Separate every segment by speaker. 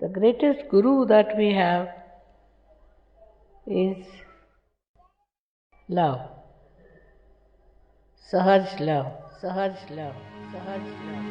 Speaker 1: The greatest guru that we have is love. Sahaj love, Sahaj love, Sahaj love.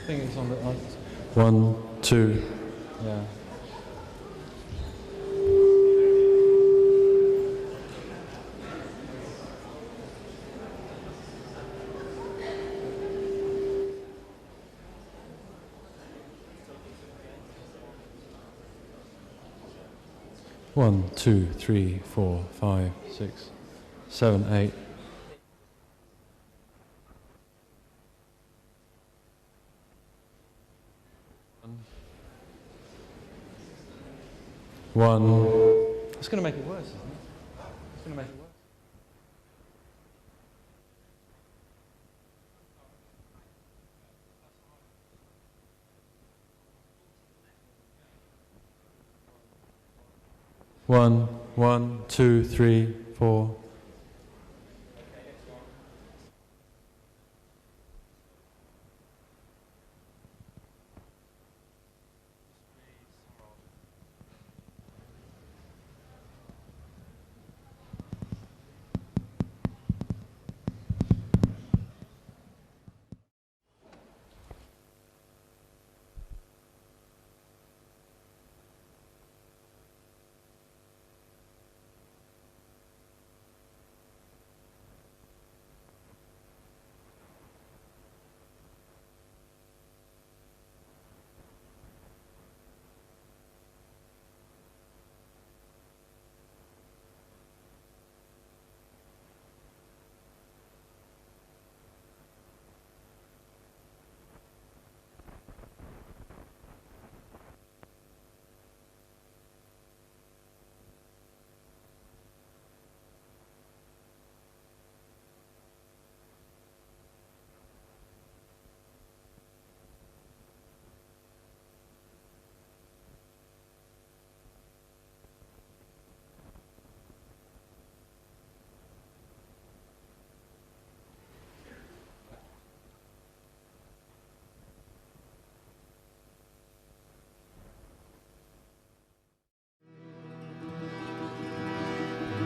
Speaker 2: I think it's on the.
Speaker 3: 1, 2.
Speaker 2: Yeah.
Speaker 3: One, 2, 3, 4, 5, 6, 7, 8. One.
Speaker 2: It's going to make it worse, isn't it? It's going to make it worse.
Speaker 3: One, 1, 2, 3, 4.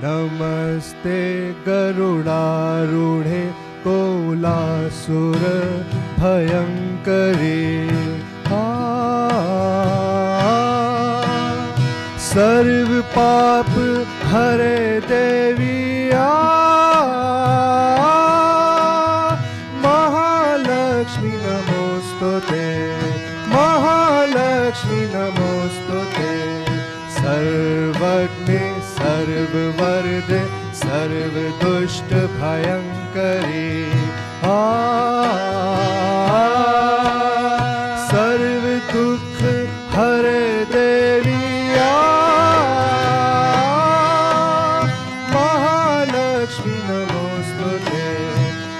Speaker 4: नमस्ते गरुडारूढे कोलासुर भयंकरी सर्व पाप हरे देवी महालक्ष्मी नमोस्तुते महालक्ष्मी नमोस्तुते सर्वज्ञे सर्ववरदे सर्वदुष्ट भयंकरी सर्व दुख हरे देवी महालक्ष्मी नमोस्तुते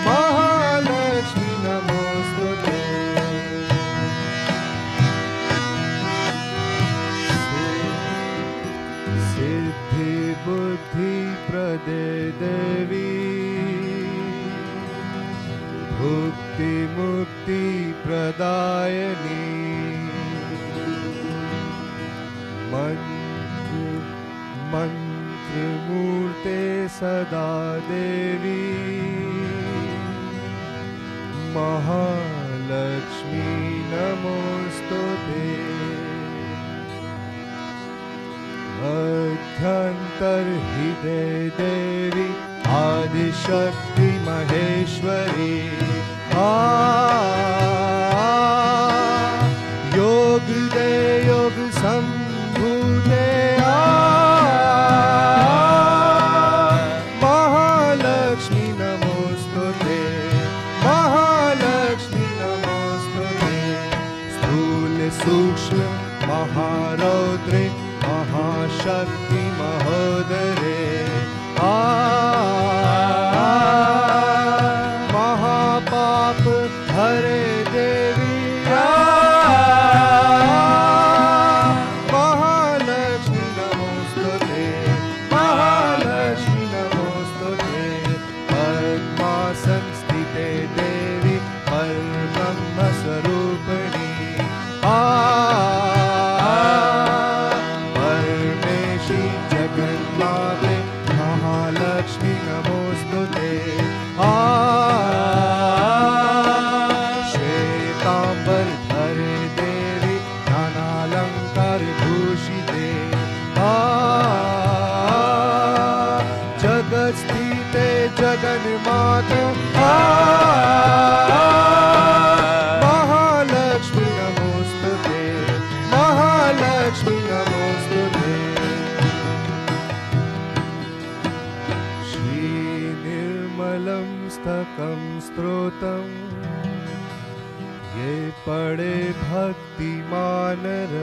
Speaker 4: महालक्ष्मी नमोस्तुते सिद्धि बुद्धि प्रदे देवी भुक्ति मुक्ति प्रदायिनी मंत्र मंत्र मूर्ते सदा देवी महालक्ष्मी नमोस्तुते अध्यन्तर्हृदय देवी आदिशक्ति महेश्वरी योग दे योग संभूते महालक्ष्मी नमोस्तुते महालक्ष्मी नमोस्तुते स्थूल सूक्ष्म महारौद्रे महाशक्ति महोदरे महापाप हरे देवी महालक्ष्मी नमोस्तुते महालक्ष्मी नमोस्तुते पद्मासन स्थिते देवी परब्रह्म स्वरूपिणी परमेशी जगन्माते महालक्ष्मी नमोस्तुते श्वेतांबर धरे देवी नानालंकार भूषिते जगत स्थिते जगन्माता महालक्ष्मी नमोस्तुते महालक्ष्मी नमोस्तुते श्री निर्मलं स्तकं स्तोत्रम् ये पढ़े भक्तिमानर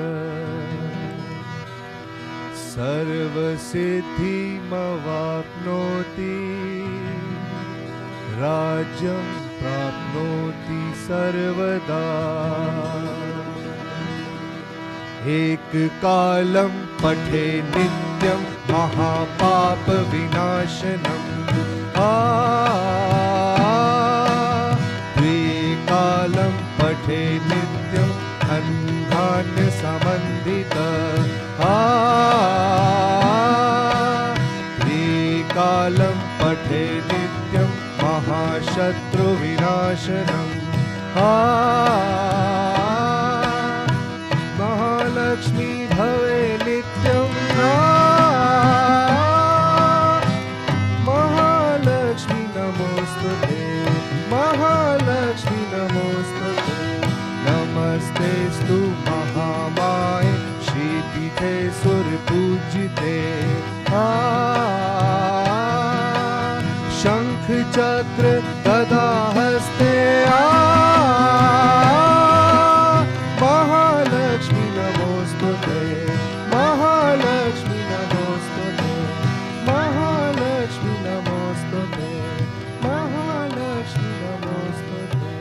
Speaker 4: सर्वसिद्धिमवाप्नोति राज्यं प्राप्नोति सर्वदा एक कालं पठे नित्यं महापाप विनाशनम् द्विकालं पठे नित्यं अन्धान्य संबन्धित त्रिकालं पठे नित्यं महाशत्रु विनाशनम् महालक्ष्मी भवे नित्यं महालक्ष्मी नमोस्तुते महालक्ष्मी नमोस्तुते नमस्तेस्तु महामाये श्रीपीठे सुरपूजिते शंख चक्र गदा हस्ते महालक्ष्मी नमोस्तुते महालक्ष्मी नमोस्तुते महालक्ष्मी नमोस्तुते महालक्ष्मी नमोस्तुते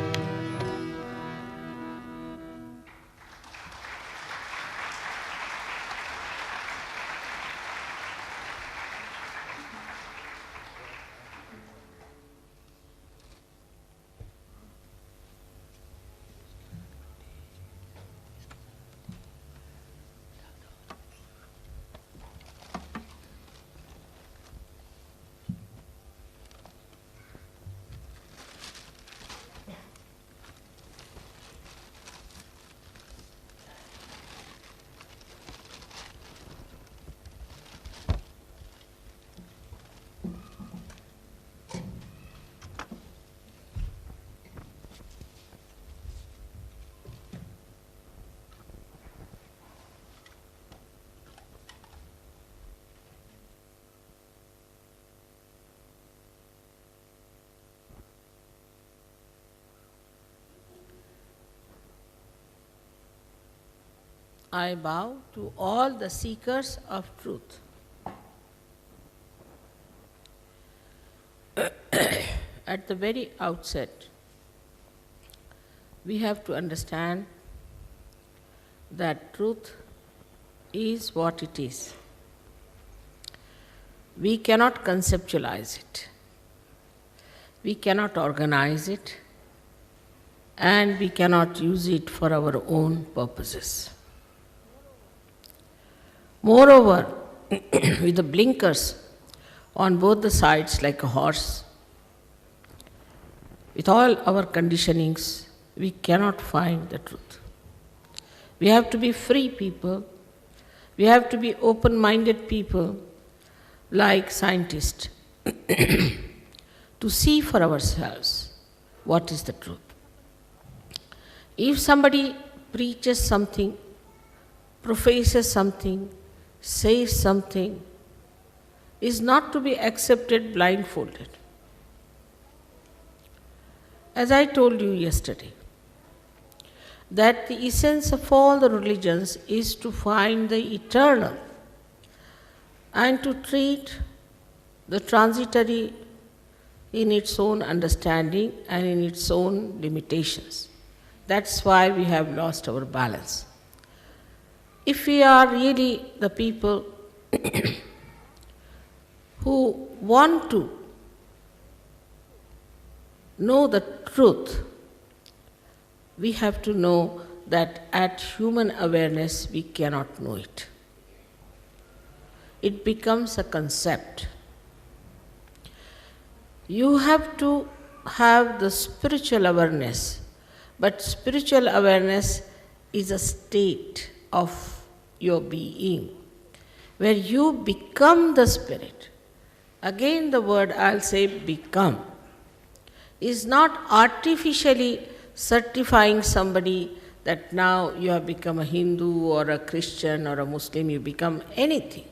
Speaker 1: I bow to all the seekers of truth. At the very outset, we have to understand that truth is what it is. We cannot conceptualize it. We cannot organize it, and we cannot use it for our own purposes. Moreover, with the blinkers on both the sides like a horse, with all our conditionings, we cannot find the truth. We have to be free people. We have to be open-minded people, like scientists, to see for ourselves what is the truth. If somebody preaches something, professes something, says something, is not to be accepted blindfolded. As I told you yesterday, that the essence of all the religions is to find the eternal and to treat the transitory in its own understanding and in its own limitations. That's why we have lost our balance. If we are really the people who want to know the truth, we have to know that at human awareness we cannot know it. It becomes a concept. You have to have the spiritual awareness, but spiritual awareness is a state of your being, where you become the spirit. Again the word I'll say become is not artificially certifying somebody that now you have become a Hindu or a Christian or a Muslim, you become anything.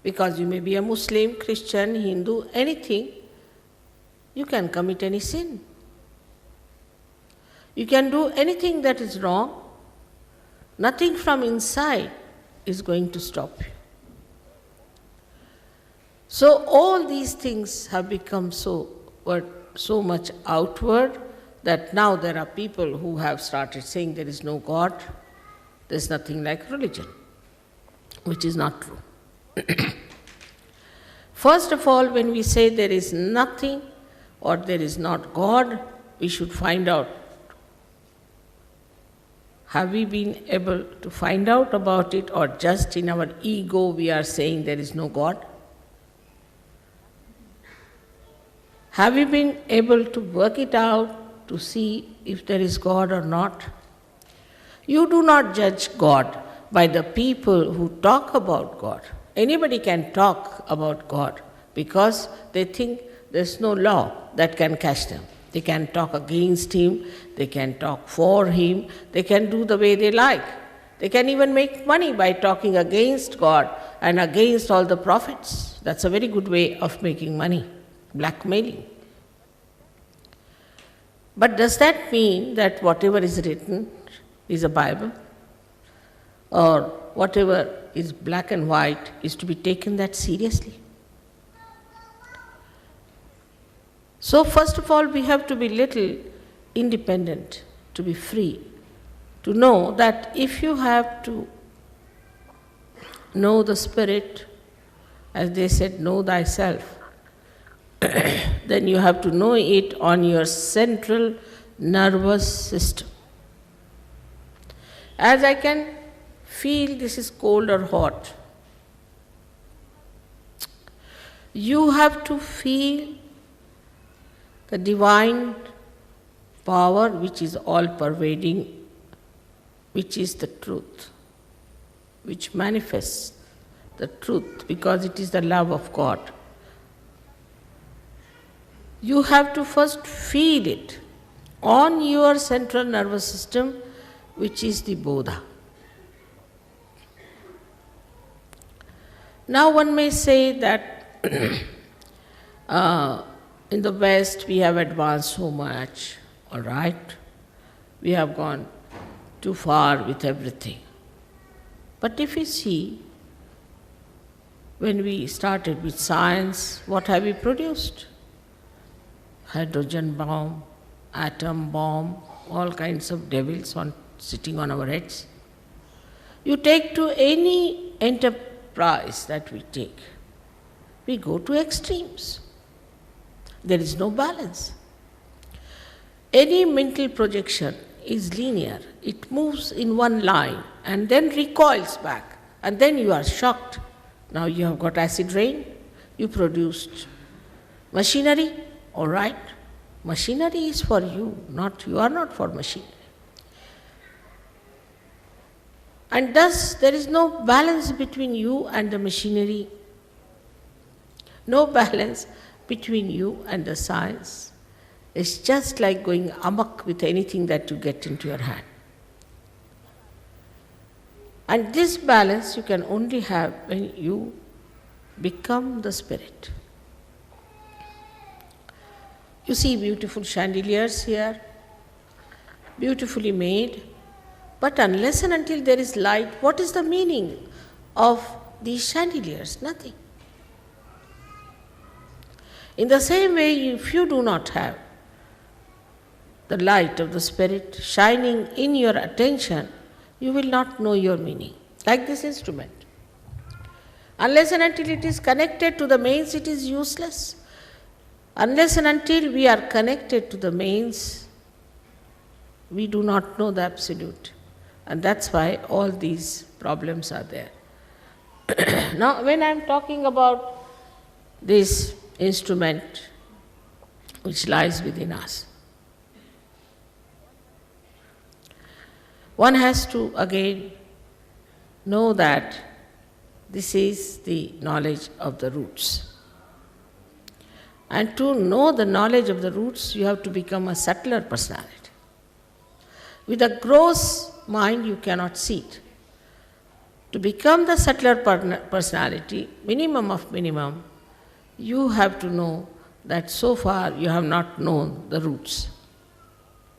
Speaker 1: Because you may be a Muslim, Christian, Hindu, anything, you can commit any sin. You can do anything that is wrong. Nothing from inside is going to stop you. So all these things have become so much outward that now there are people who have started saying there is no God, there is nothing like religion, which is not true. First of all, when we say there is nothing or there is not God, we should find out, have we been able to find out about it, or just in our ego we are saying there is no God? Have we been able to work it out to see if there is God or not? You do not judge God by the people who talk about God. Anybody can talk about God because they think there's no law that can catch them. They can talk against Him, they can talk for Him, they can do the way they like. They can even make money by talking against God and against all the prophets. That's a very good way of making money, blackmailing. But does that mean that whatever is written is a Bible? Or whatever is black and white is to be taken that seriously? So first of all, we have to be little independent, to be free, to know that if you have to know the Spirit, as they said, know thyself, then you have to know it on your central nervous system. As I can feel this is cold or hot, you have to feel the divine power which is all-pervading, which is the truth, which manifests the truth because it is the love of God. You have to first feel it on your central nervous system, which is the Bodha. Now one may say that in the West we have advanced so much, all right, we have gone too far with everything. But if you see, when we started with science, what have we produced? Hydrogen bomb, atom bomb, all kinds of devils sitting on our heads. You take to any enterprise that we take, we go to extremes. There is no balance. Any mental projection is linear. It moves in one line and then recoils back, and then you are shocked. Now you have got acid rain, you produced machinery, all right. Machinery is for you, you are not for machinery. And thus there is no balance between you and the machinery, no balance between you and the science. It's just like going amok with anything that you get into your hand. And this balance you can only have when you become the spirit. You see beautiful chandeliers here, beautifully made, but unless and until there is light, what is the meaning of these chandeliers? Nothing. In the same way, if you do not have the light of the Spirit shining in your attention, you will not know your meaning. Like this instrument. Unless and until it is connected to the mains, it is useless. Unless and until we are connected to the mains, we do not know the absolute. And that's why all these problems are there. Now, when I am talking about this instrument which lies within us, one has to again know that this is the knowledge of the roots. And to know the knowledge of the roots, you have to become a subtler personality. With a gross mind, you cannot see it. To become the subtler personality, minimum of minimum, you have to know that so far you have not known the roots.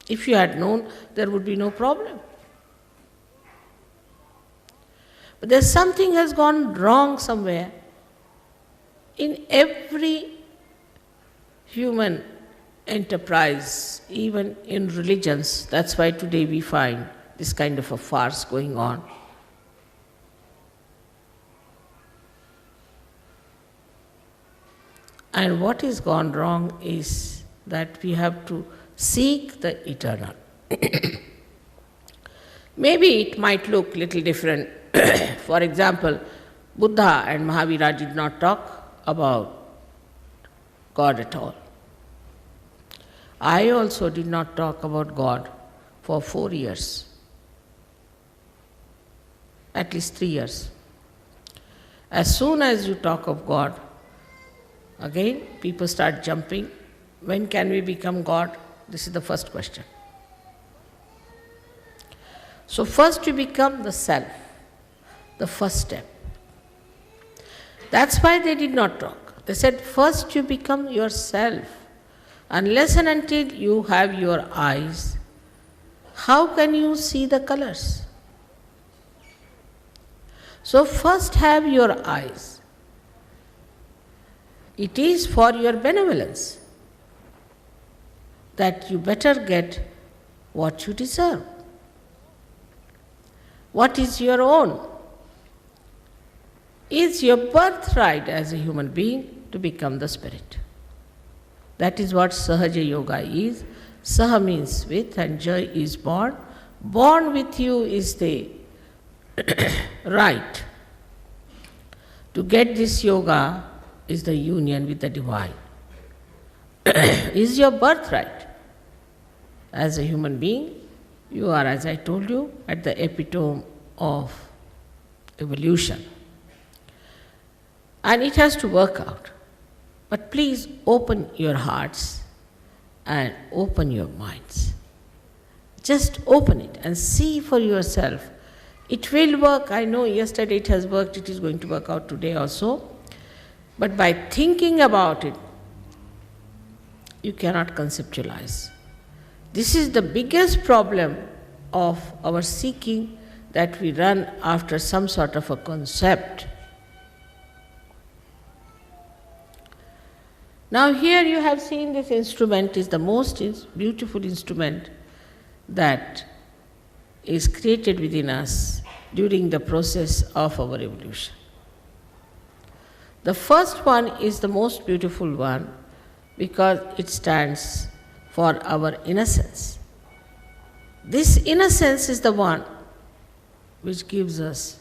Speaker 1: If you had known, there would be no problem. But there's something has gone wrong somewhere. In every human enterprise, even in religions, that's why today we find this kind of a farce going on. And what is gone wrong is that we have to seek the eternal. Maybe it might look a little different. For example, Buddha and Mahavira did not talk about God at all. I also did not talk about God for 4 years, at least 3 years. As soon as you talk of God, again people start jumping. When can we become God? This is the first question. So first you become the self, the first step. That's why they did not talk. They said first you become yourself. Unless and until you have your eyes, how can you see the colors? So first have your eyes. It is for your benevolence that you better get what you deserve. What is your own? It's your birthright as a human being to become the spirit. That is what Sahaja Yoga is. Saha means with and Jai is born. Born with you is the right. To get this yoga is the union with the divine. Is your birthright. As a human being, you are, as I told you, at the epitome of evolution. And it has to work out. But please open your hearts and open your minds. Just open it and see for yourself. It will work. I know yesterday it has worked, it is going to work out today also. But by thinking about it, you cannot conceptualize. This is the biggest problem of our seeking that we run after some sort of a concept. Now here you have seen this instrument is the most beautiful instrument that is created within us during the process of our evolution. The first one is the most beautiful one because it stands for our innocence. This innocence is the one which gives us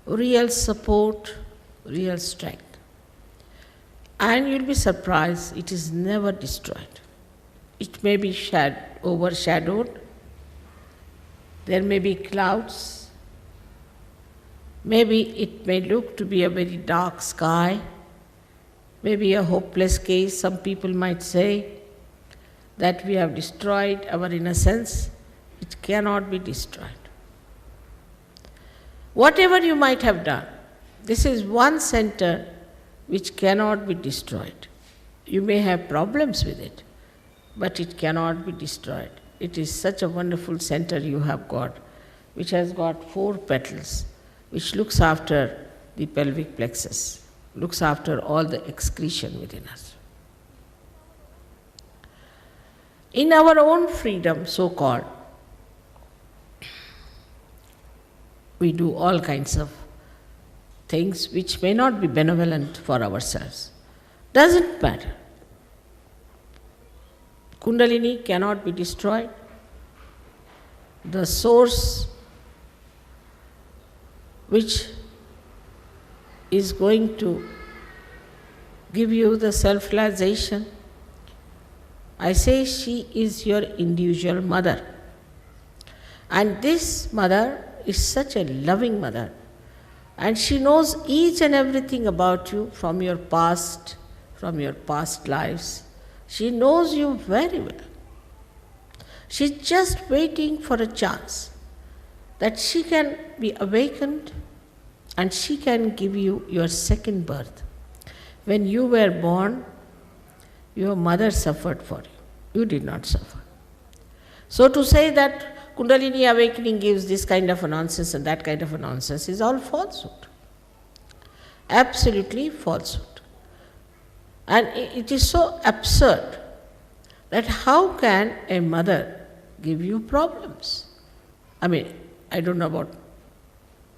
Speaker 1: real support, real strength. And you'll be surprised, it is never destroyed. It may be overshadowed, there may be clouds, maybe it may look to be a very dark sky, maybe a hopeless case. Some people might say that we have destroyed our innocence. It cannot be destroyed. Whatever you might have done, this is one center which cannot be destroyed. You may have problems with it, but it cannot be destroyed. It is such a wonderful center you have got, which has got 4 petals, which looks after the pelvic plexus, looks after all the excretion within us. In our own freedom, so-called, we do all kinds of things which may not be benevolent for ourselves. Doesn't matter. Kundalini cannot be destroyed. The source which is going to give you the self-realization, I say she is your individual mother. And this mother is such a loving mother. And she knows each and everything about you from your past lives. She knows you very well. She's just waiting for a chance that she can be awakened and she can give you your second birth. When you were born, your mother suffered for you. You did not suffer. So to say that Kundalini awakening gives this kind of a nonsense and that kind of a nonsense is all falsehood. Absolutely falsehood. And it is so absurd that how can a mother give you problems? I mean, I don't know about,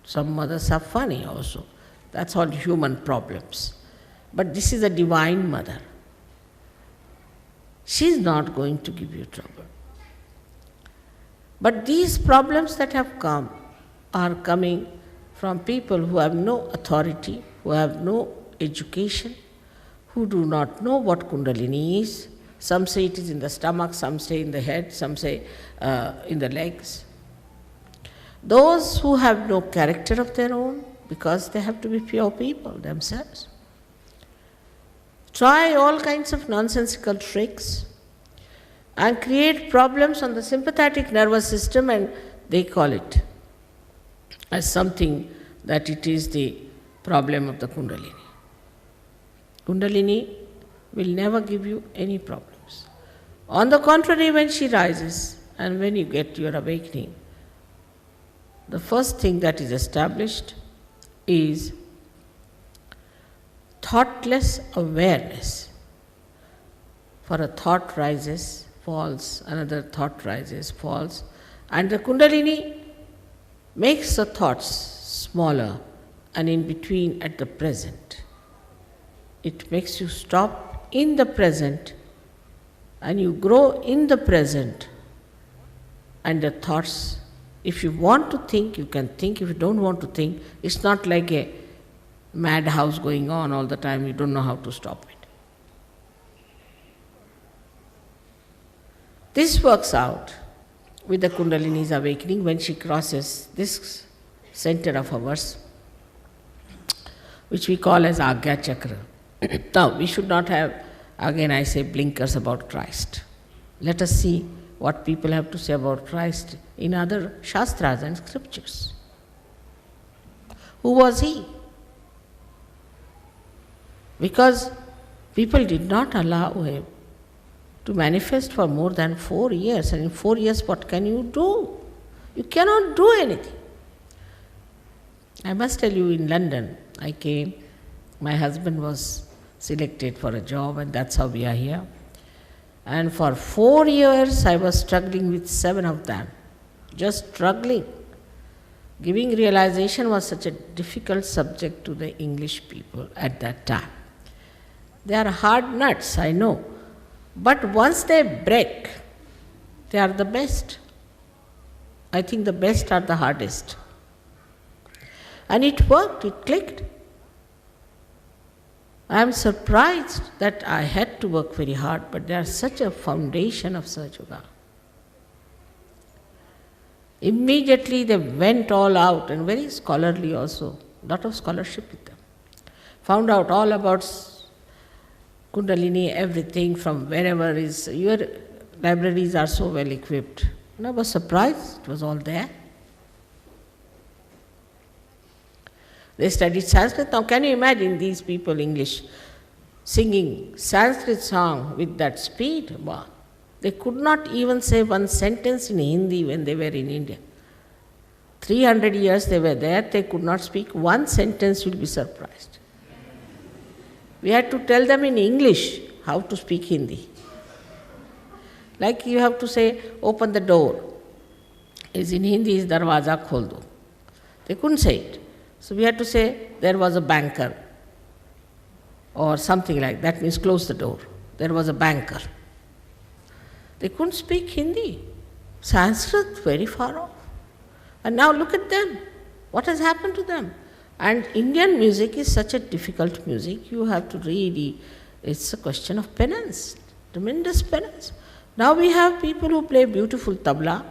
Speaker 1: some mothers are funny also. That's all human problems. But this is a divine mother. She's not going to give you trouble. But these problems that have come are coming from people who have no authority, who have no education, who do not know what Kundalini is. Some say it is in the stomach, some say in the head, some say in the legs. Those who have no character of their own, because they have to be pure people themselves, try all kinds of nonsensical tricks and create problems on the sympathetic nervous system, and they call it as something that it is the problem of the Kundalini. Kundalini will never give you any problems. On the contrary, when she rises and when you get your awakening, the first thing that is established is thoughtless awareness. For a thought rises, falls, another thought rises, falls, and the Kundalini makes the thoughts smaller and in between at the present. It makes you stop in the present and you grow in the present, and the thoughts, if you want to think, you can think. If you don't want to think, it's not like a madhouse going on all the time, you don't know how to stop it. This works out with the Kundalini's awakening when she crosses this center of ours, which we call as Agya Chakra. Now, we should not have, again I say, blinkers about Christ. Let us see what people have to say about Christ in other Shastras and scriptures. Who was he? Because people did not allow him to manifest for more than 4 years. And in 4 years, what can you do? You cannot do anything. I must tell you, in London, I came, my husband was selected for a job, and that's how we are here. And for 4 years, I was struggling with 7 of them, just struggling. Giving realization was such a difficult subject to the English people at that time. They are hard nuts, I know, but once they break, they are the best. I think the best are the hardest. And it worked, it clicked. I am surprised that I had to work very hard, but they are such a foundation of Sahaja Yoga. Immediately they went all out, and very scholarly also, lot of scholarship with them. Found out all about Kundalini, everything from wherever is, your libraries are so well equipped. And I was surprised, it was all there. They studied Sanskrit. Now can you imagine these people, English, singing Sanskrit song with that speed? Wow. They could not even say one sentence in Hindi when they were in India. 300 years they were there, they could not speak one sentence, you'll be surprised. We had to tell them in English how to speak Hindi. Like you have to say, open the door. Is in Hindi is darwaza khol do. They couldn't say it. So we had to say, there was a banker, or something like that, means close the door. There was a banker. They couldn't speak Hindi. Sanskrit, very far off. And now look at them. What has happened to them? And Indian music is such a difficult music. You have to really, it's a question of penance, tremendous penance. Now we have people who play beautiful tabla,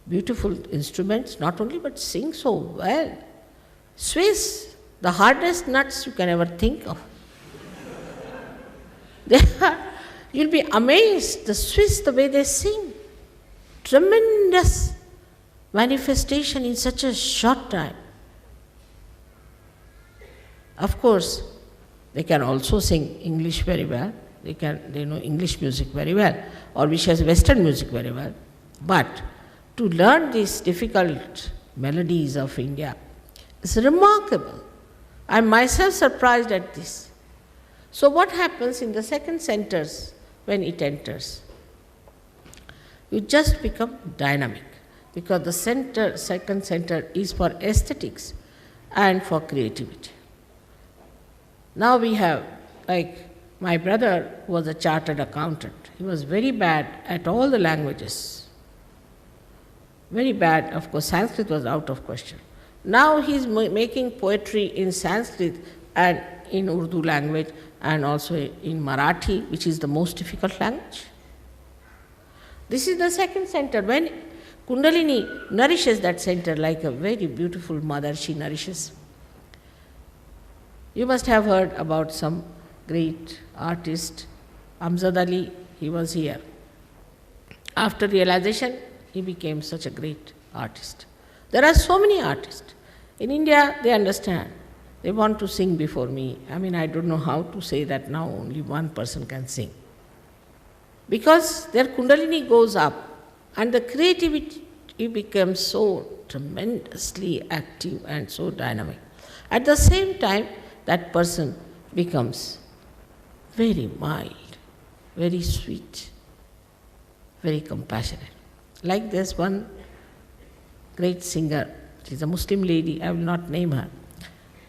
Speaker 1: beautiful instruments, not only, but sing so well. Swiss, the hardest nuts you can ever think of. They are, you'll be amazed, the Swiss, the way they sing. Tremendous manifestation in such a short time. Of course, they can also sing English very well. They know English music very well, or which has Western music very well. But to learn these difficult melodies of India, it's remarkable. I am myself surprised at this. So what happens in the second centers when it enters? You just become dynamic, because the second center is for aesthetics and for creativity. Now we have, like my brother was a chartered accountant. He was very bad at all the languages. Very bad, of course, Sanskrit was out of question. Now he is making poetry in Sanskrit and in Urdu language, and also in Marathi, which is the most difficult language. This is the second center. When Kundalini nourishes that center like a very beautiful mother, she nourishes. You must have heard about some great artist, Amjad Ali, he was here. After realization, he became such a great artist. There are so many artists. In India, they understand. They want to sing before me. I mean, I don't know how to say that now only one person can sing. Because their Kundalini goes up and the creativity becomes so tremendously active and so dynamic. At the same time, that person becomes very mild, very sweet, very compassionate. Like this one great singer, she's a Muslim lady, I will not name her.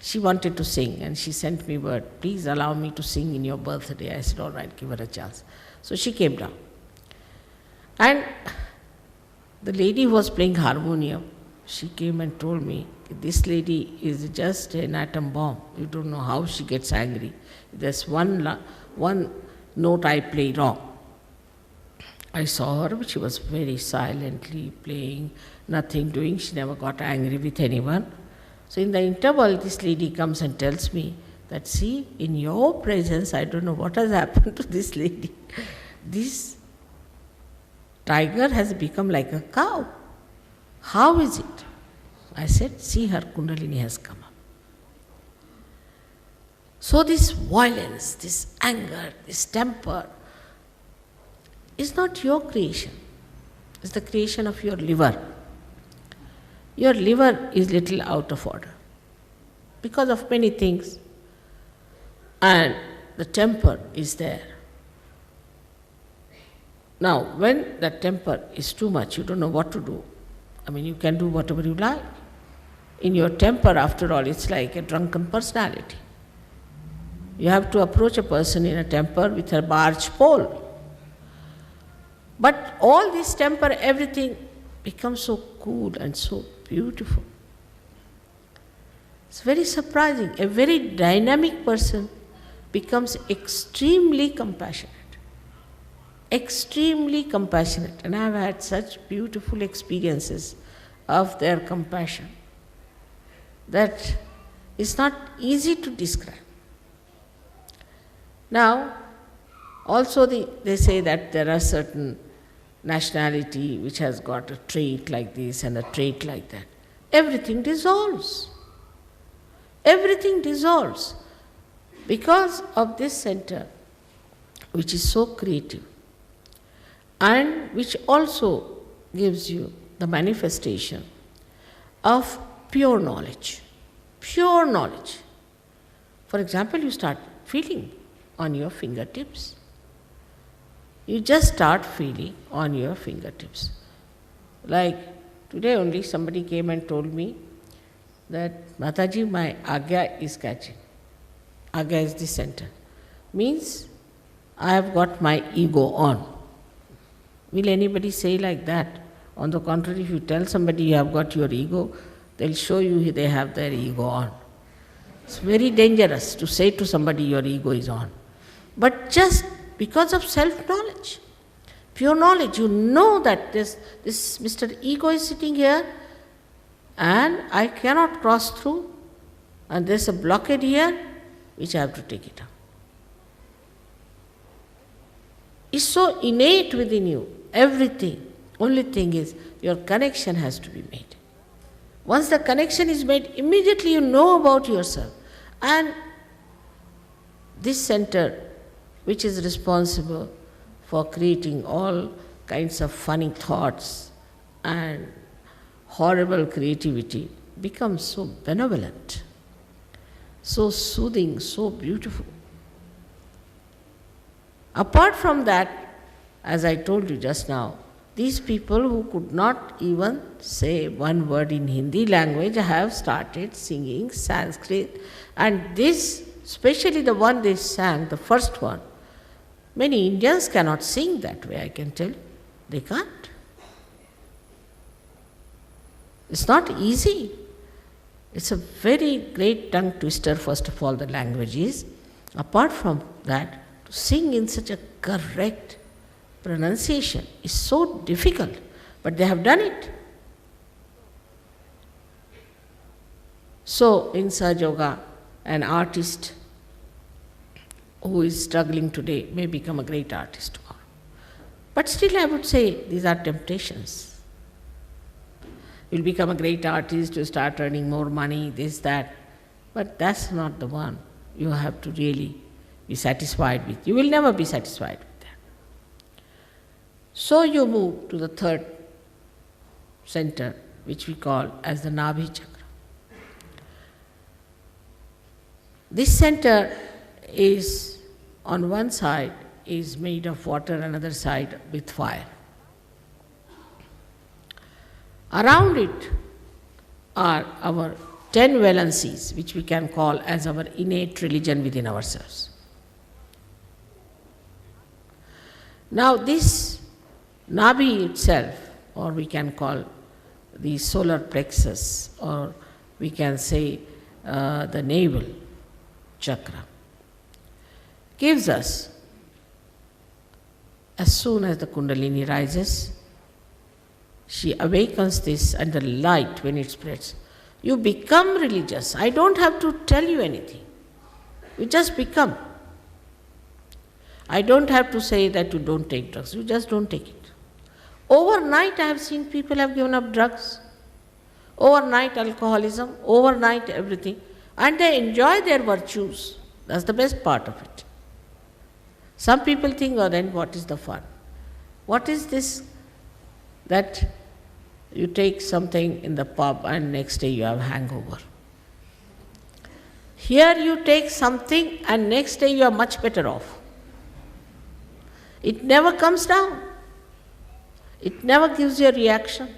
Speaker 1: She wanted to sing and she sent me word, please allow me to sing in your birthday. I said, all right, give her a chance. So she came down. And the lady who was playing harmonium, she came and told me, this lady is just an atom bomb. You don't know how she gets angry. There's one note I play wrong. I saw her, but she was very silently playing, nothing doing. She never got angry with anyone. So in the interval, this lady comes and tells me that, see, in your presence, I don't know what has happened to this lady. This tiger has become like a cow. How is it? I said, see, her Kundalini has come up. So this violence, this anger, this temper is not your creation. It's the creation of your liver. your liver is little out of order because of many things, and the temper is there. Now, when the temper is too much, you don't know what to do. I mean, you can do whatever you like. In your temper, after all, it's like a drunken personality. You have to approach a person in a temper with a barge pole. But all this temper, everything becomes so cool and so beautiful. It's very surprising. A very dynamic person becomes extremely compassionate. Extremely compassionate. And I have had such beautiful experiences of their compassion that it's not easy to describe. Now, also they say that there are certain nationality which has got a trait like this and a trait like that. Everything dissolves. Everything dissolves because of this center, which is so creative and which also gives you the manifestation of pure knowledge. Pure knowledge. For example, you start feeling on your fingertips. You just start feeling on your fingertips. Like today only somebody came and told me that, Mataji, my Agya is catching. Agya is the center. Means I have got my ego on. Will anybody say like that? On the contrary, if you tell somebody you have got your ego, they'll show you they have their ego on. It's very dangerous to say to somebody your ego is on. But just because of self-knowledge, pure knowledge, you know that this Mr. Ego is sitting here and I cannot cross through, and there's a blockade here which I have to take it out. It's so innate within you, everything. Only thing is your connection has to be made. Once the connection is made, immediately you know about yourself. And this center, which is responsible for creating all kinds of funny thoughts and horrible creativity, becomes so benevolent, so soothing, so beautiful. Apart from that, as I told you just now, these people who could not even say one word in Hindi language have started singing Sanskrit, and this, especially the one they sang, the first one, many Indians cannot sing that way, I can tell you. They can't. It's not easy. It's a very great tongue twister, first of all, the language is. Apart from that, to sing in such a correct pronunciation is so difficult, but they have done it. So, in Sahaja Yoga, an artist who is struggling today may become a great artist tomorrow. But still I would say these are temptations. You'll become a great artist, you start earning more money, this, that. But that's not the one you have to really be satisfied with. You will never be satisfied with that. So you move to the third center, which we call as the Nabhi Chakra. This center is, on one side, is made of water, another side with fire. Around it are our 10 valencies, which we can call as our innate religion within ourselves. Now this Nabhi itself, or we can call the solar plexus, or we can say the navel chakra, gives us, as soon as the Kundalini rises, she awakens this, and the light, when it spreads, you become religious. I don't have to tell you anything. You just become. I don't have to say that you don't take drugs. You just don't take it. Overnight I have seen people have given up drugs. Overnight alcoholism, overnight everything. And they enjoy their virtues. That's the best part of it. Some people think, oh then what is the fun? What is this that you take something in the pub and next day you have hangover. Here you take something and next day you are much better off. It never comes down. It never gives you a reaction.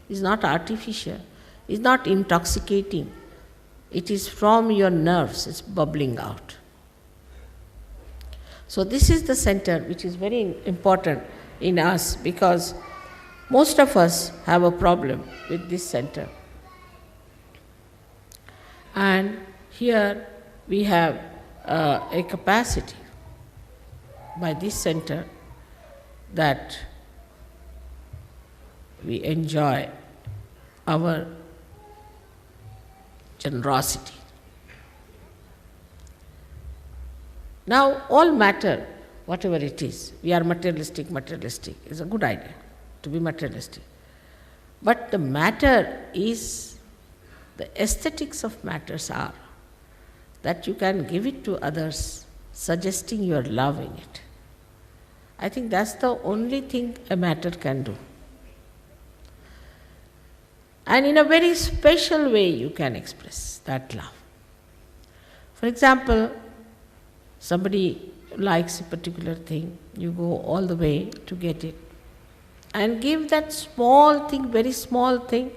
Speaker 1: It's not artificial. It's not intoxicating. It is from your nerves. It's bubbling out. So this is the center which is very important in us, because most of us have a problem with this center. And here we have a capacity by this center that we enjoy our generosity. Now, all matter, whatever it is, we are materialistic, it's a good idea to be materialistic. But the matter is, the aesthetics of matters are that you can give it to others, suggesting your love in it. I think that's the only thing a matter can do. And in a very special way you can express that love. For example, somebody likes a particular thing, you go all the way to get it, and give that small thing, very small thing,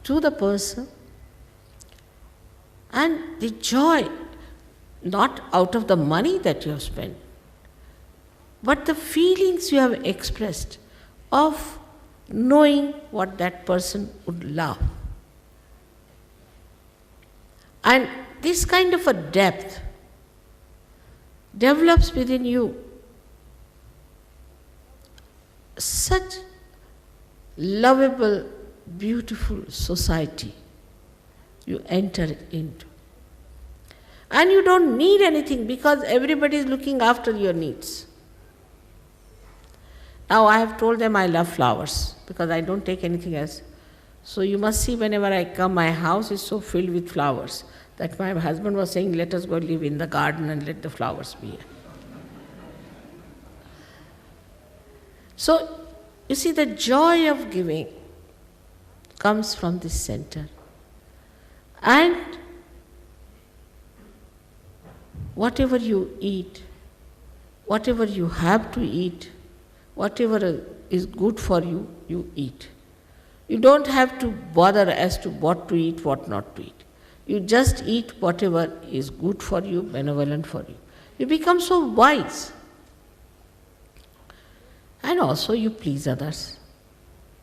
Speaker 1: to the person, and the joy, not out of the money that you have spent, but the feelings you have expressed of knowing what that person would love. And this kind of a depth develops within you such lovable, beautiful society you enter into. And you don't need anything, because everybody is looking after your needs. Now I have told them I love flowers, because I don't take anything else. So you must see, whenever I come, my house is so filled with flowers that my husband was saying, let us go live in the garden and let the flowers be here. So, you see, the joy of giving comes from this center. And whatever you eat, whatever you have to eat, whatever is good for you, you eat. You don't have to bother as to what to eat, what not to eat. You just eat whatever is good for you, benevolent for you. You become so wise. And also you please others.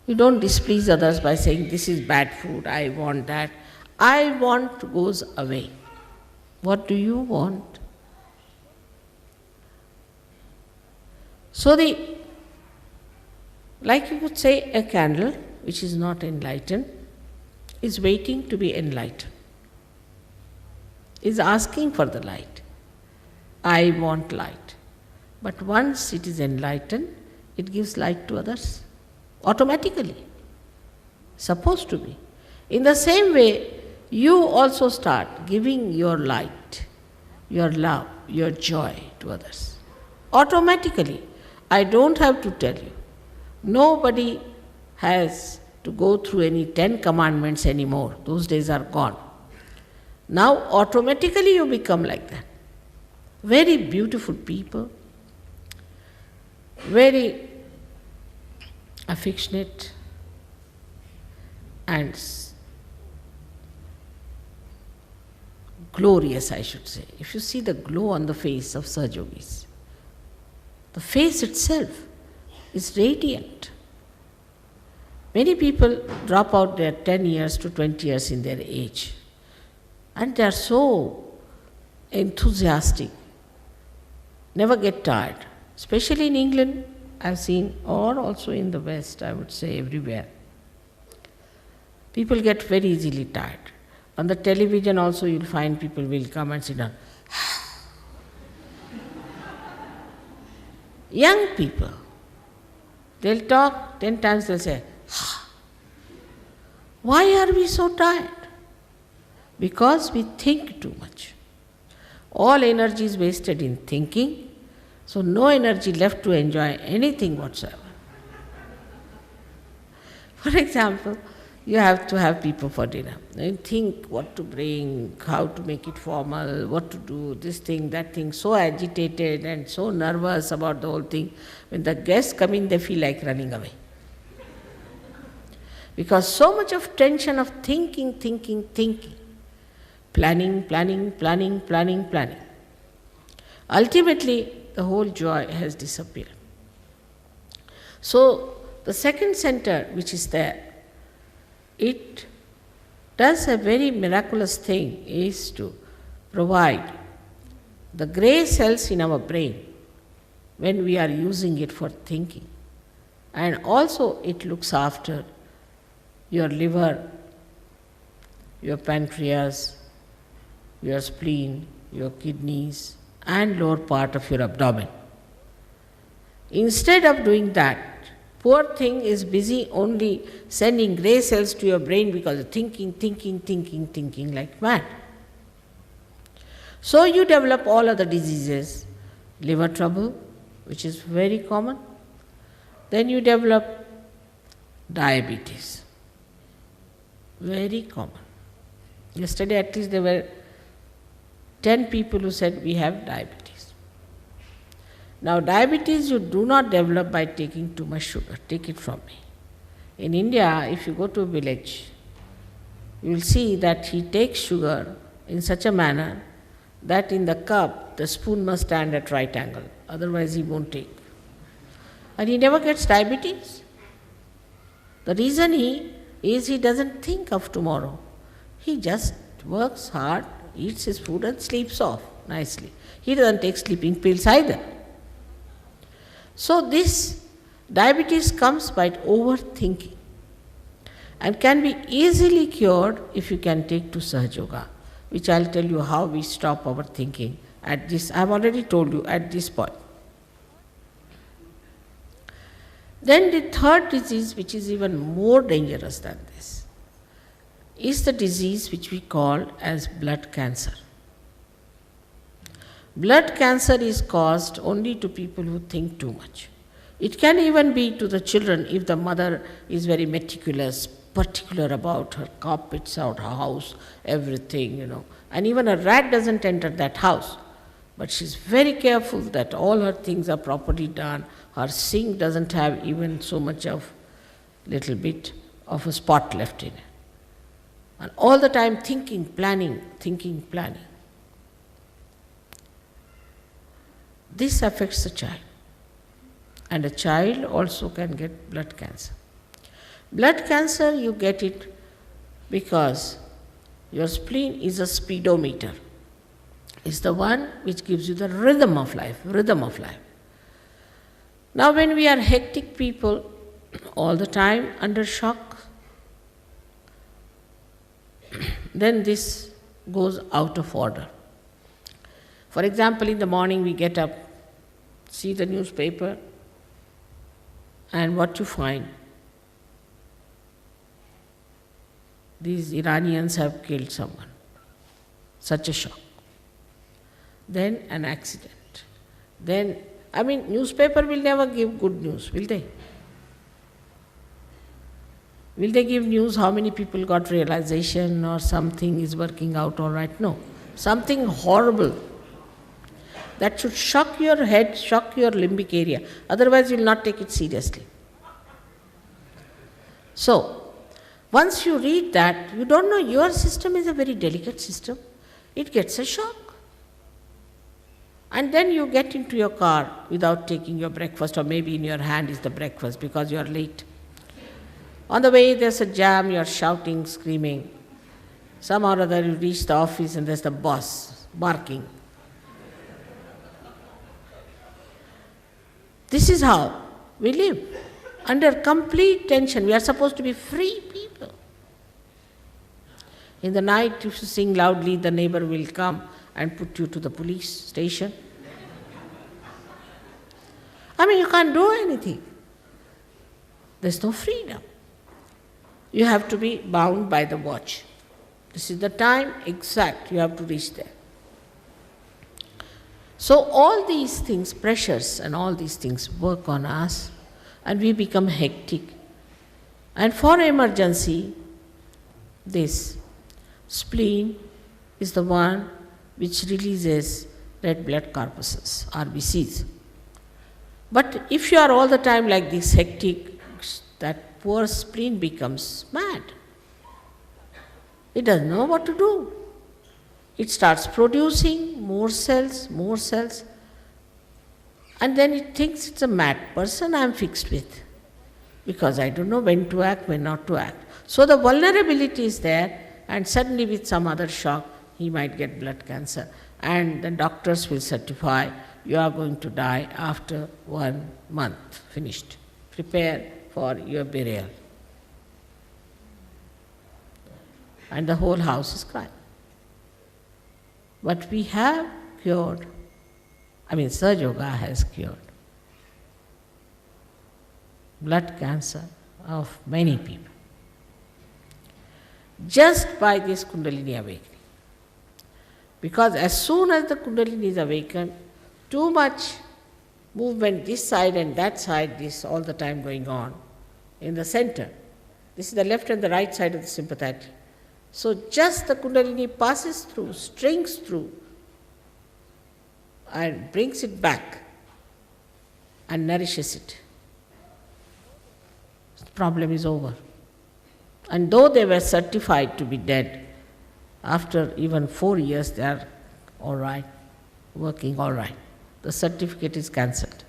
Speaker 1: You don't displease others by saying, this is bad food, I want that. I want goes away. What do you want? So like you would say, a candle which is not enlightened is waiting to be enlightened, is asking for the light. I want light. But once it is enlightened, it gives light to others automatically. Supposed to be. In the same way, you also start giving your light, your love, your joy to others. Automatically. I don't have to tell you. Nobody has to go through any 10 commandments anymore. Those days are gone. Now automatically you become like that. Very beautiful people, very affectionate and glorious, I should say. If you see the glow on the face of Sahaja-yogis, the face itself is radiant. Many people drop out their 10 years to 20 years in their age, and they are so enthusiastic, never get tired. Especially in England, I've seen, or also in the West, I would say everywhere. People get very easily tired. On the television also you'll find people will come and sit down. Young people, they'll talk 10 times, they'll say, why are we so tired? Because we think too much. All energy is wasted in thinking, so no energy left to enjoy anything whatsoever. For example, you have to have people for dinner. You think what to bring, how to make it formal, what to do, this thing, that thing, so agitated and so nervous about the whole thing. When the guests come in, they feel like running away. Because so much of tension of thinking, planning. Ultimately, the whole joy has disappeared. So, the second center which is there, it does a very miraculous thing, is to provide the grey cells in our brain when we are using it for thinking. And also it looks after your liver, your pancreas, your spleen, your kidneys, and lower part of your abdomen. Instead of doing that, poor thing is busy only sending grey cells to your brain because of thinking like mad. So you develop all other diseases, liver trouble, which is very common. Then you develop diabetes, very common. Yesterday at least there were 10 people who said we have diabetes. Now diabetes you do not develop by taking too much sugar, take it from me. In India, if you go to a village, you will see that he takes sugar in such a manner that in the cup the spoon must stand at right angle, otherwise he won't take. And he never gets diabetes. The reason he doesn't think of tomorrow. He just works hard, eats his food and sleeps off nicely. He doesn't take sleeping pills either. So this diabetes comes by overthinking and can be easily cured if you can take to Sahaja Yoga, which I'll tell you how we stop our thinking at this, I've already told you at this point. Then the third disease, which is even more dangerous than this, is the disease which we call as blood cancer. Blood cancer is caused only to people who think too much. It can even be to the children if the mother is very meticulous, particular about her carpets out her house, everything, And even a rat doesn't enter that house. But she's very careful that all her things are properly done. Her sink doesn't have even so much of little bit of a spot left in it. And all the time thinking, planning. This affects the child. And a child also can get blood cancer. Blood cancer, you get it because your spleen is a speedometer. It's the one which gives you the rhythm of life. Now when we are hectic people, all the time under shock, then this goes out of order. For example, in the morning we get up, see the newspaper, and what you find? These Iranians have killed someone. Such a shock. Then an accident. Then, newspaper will never give good news, will they? Will they give news how many people got realization or something is working out all right? No. Something horrible. That should shock your head, shock your limbic area. Otherwise you will not take it seriously. So, once you read that, you don't know your system is a very delicate system. It gets a shock. And then you get into your car without taking your breakfast, or maybe in your hand is the breakfast because you are late. On the way there's a jam, you are shouting, screaming. Somehow or other you reach the office and there's the boss barking. This is how we live. Under complete tension. We are supposed to be free people. In the night, if you sing loudly, the neighbor will come and put you to the police station. You can't do anything. There's no freedom. You have to be bound by the watch. This is the time exact, you have to reach there. So all these things, pressures and all these things work on us and we become hectic. And for emergency, this spleen is the one which releases red blood corpuscles, RBCs. But if you are all the time like this hectic, that poor spleen becomes mad. It doesn't know what to do. It starts producing more cells, and then it thinks it's a mad person I am fixed with, because I don't know when to act, when not to act. So the vulnerability is there, and suddenly with some other shock, he might get blood cancer. And the doctors will certify, you are going to die after 1 month, finished. Prepare for your burial. And the whole house is crying. But we have cured, Sahaja Yoga has cured blood cancer of many people just by this Kundalini awakening. Because as soon as the Kundalini is awakened, too much movement this side and that side, this all the time going on in the center. This is the left and the right side of the sympathetic. So just the Kundalini passes through, strings through, and brings it back and nourishes it. The problem is over. And though they were certified to be dead, after even 4 years they are all right, working all right. The certificate is cancelled.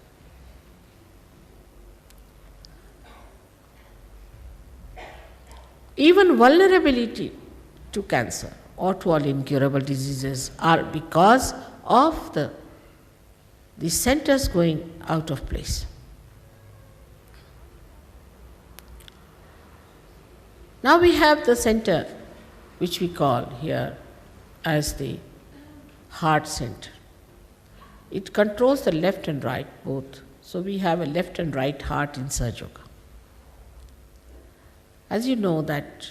Speaker 1: Even vulnerability to cancer or to all incurable diseases are because of the centers going out of place. Now we have the center which we call here as the heart center. It controls the left and right both. So we have a left and right heart in Sahaja Yoga. As you know that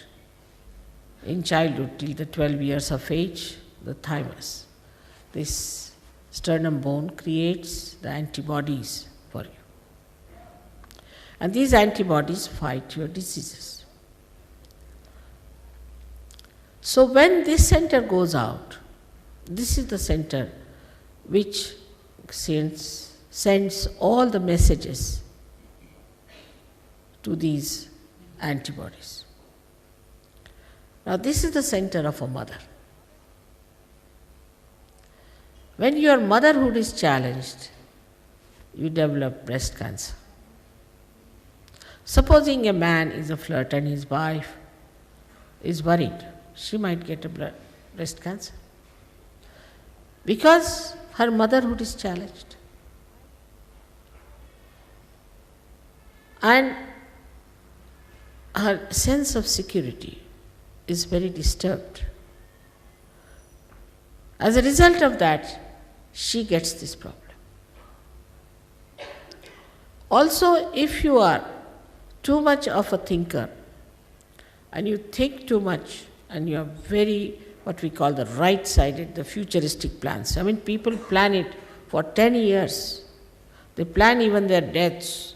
Speaker 1: in childhood till the 12 years of age, the thymus, this sternum bone creates the antibodies for you. And these antibodies fight your diseases. So when this center goes out, this is the center which sends all the messages to these antibodies. Now this is the center of a mother. When your motherhood is challenged, you develop breast cancer. Supposing a man is a flirt and his wife is worried, she might get a breast cancer because her motherhood is challenged. And her sense of security is very disturbed. As a result of that, she gets this problem. Also, if you are too much of a thinker and you think too much and you are very, what we call the right-sided, the futuristic plans. People plan it for 10 years. They plan even their deaths,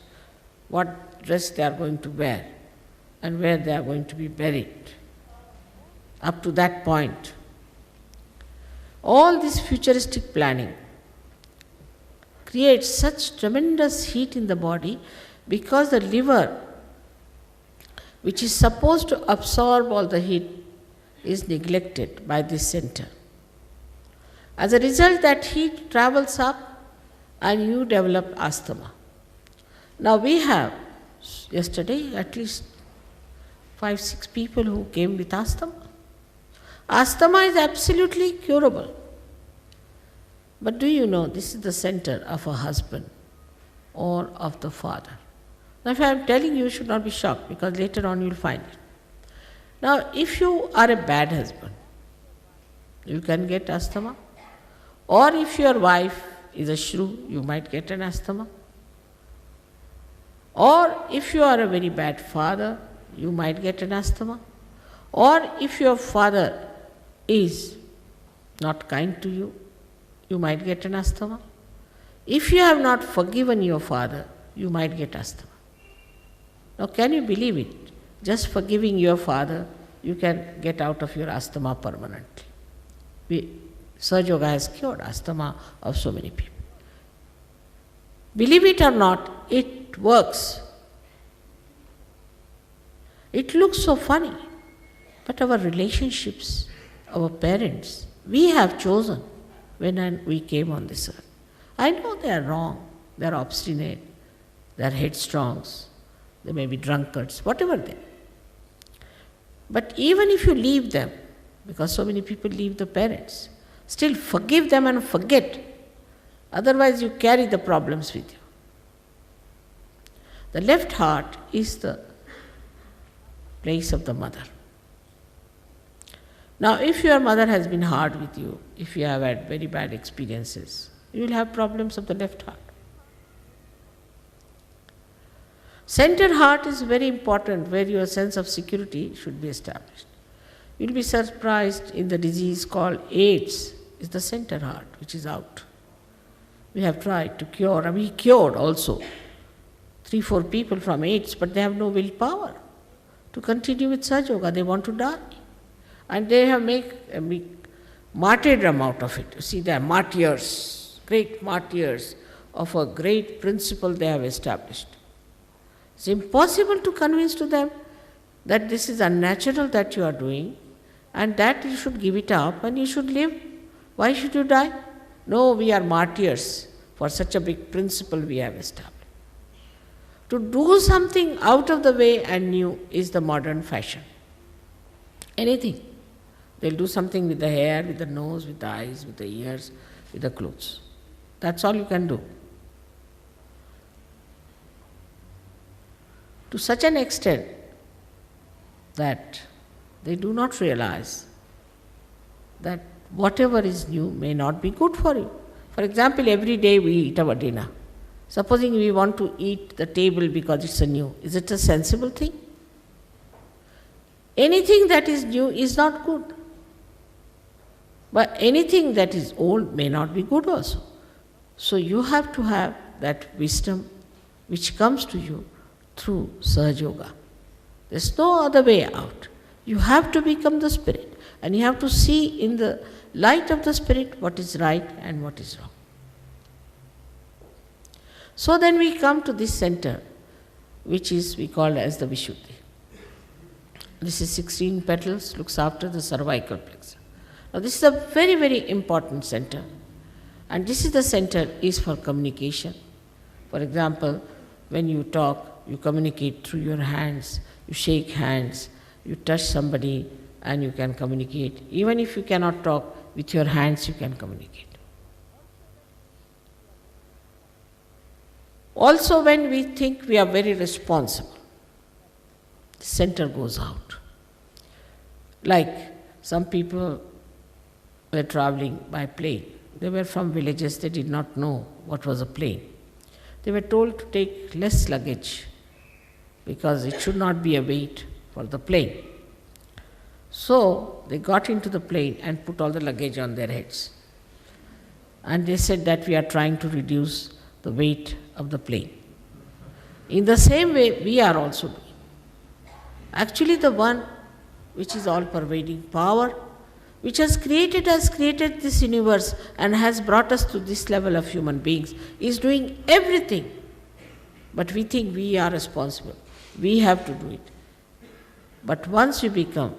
Speaker 1: what dress they are going to wear and where they are going to be buried. Up to that point. All this futuristic planning creates such tremendous heat in the body because the liver, which is supposed to absorb all the heat, is neglected by this center. As a result, that heat travels up and you develop asthma. Now we have, yesterday, at least 5-6 people who came with asthma. Asthma is absolutely curable. But do you know, this is the center of a husband or of the father. Now if I am telling you, you should not be shocked because later on you will find it. Now if you are a bad husband, you can get asthma. Or if your wife is a shrew, you might get an asthma. Or if you are a very bad father, you might get an asthma. Or if your father is not kind to you, you might get an asthma. If you have not forgiven your father, you might get asthma. Now can you believe it? just forgiving your father, you can get out of your asthma permanently. Sahaja Yoga has cured asthma of so many people. Believe it or not, it works. It looks so funny, but our relationships, our parents, we have chosen when we came on this earth. I know they are wrong, they are obstinate, they are headstrongs, they may be drunkards, whatever they are. But even if you leave them, because so many people leave the parents, still forgive them and forget. Otherwise you carry the problems with you. The left heart is the place of the mother. Now if your mother has been hard with you, if you have had very bad experiences, you will have problems of the left heart. Center heart is very important, where your sense of security should be established. You will be surprised in the disease called AIDS, is the center heart which is out. We have tried to cure, and we cured also 3-4 people from AIDS, but they have no willpower to continue with Sahaja Yoga. They want to die. And they have made a martyrdom out of it. You see, they are martyrs, great martyrs of a great principle they have established. It's impossible to convince to them that this is unnatural that you are doing and that you should give it up and you should live. Why should you die? No, we are martyrs for such a big principle we have established. To do something out of the way and new is the modern fashion. Anything. They'll do something with the hair, with the nose, with the eyes, with the ears, with the clothes. That's all you can do. To such an extent that they do not realize that whatever is new may not be good for you. For example, every day we eat our dinner. Supposing we want to eat the table because it's a new, is it a sensible thing? Anything that is new is not good. But anything that is old may not be good also. So you have to have that wisdom which comes to you through Sahaja Yoga. There's no other way out. You have to become the spirit, and you have to see in the light of the spirit what is right and what is wrong. So then we come to this center, which is we call as the Vishuddhi. This is 16 petals, looks after the cervical plexus. Now this is a very, very important center, and this is the center is for communication. For example, when you talk, you communicate through your hands, you shake hands, you touch somebody and you can communicate. Even if you cannot talk, with your hands you can communicate. Also, when we think we are very responsible, the center goes out. Like some people were traveling by plane. They were from villages, they did not know what was a plane. They were told to take less luggage because it should not be a weight for the plane. So they got into the plane and put all the luggage on their heads. And they said that we are trying to reduce the weight of the plane. In the same way, we are also doing. Actually, the one which is all-pervading power, which has created this universe and has brought us to this level of human beings, is doing everything. But we think we are responsible. We have to do it. But once you become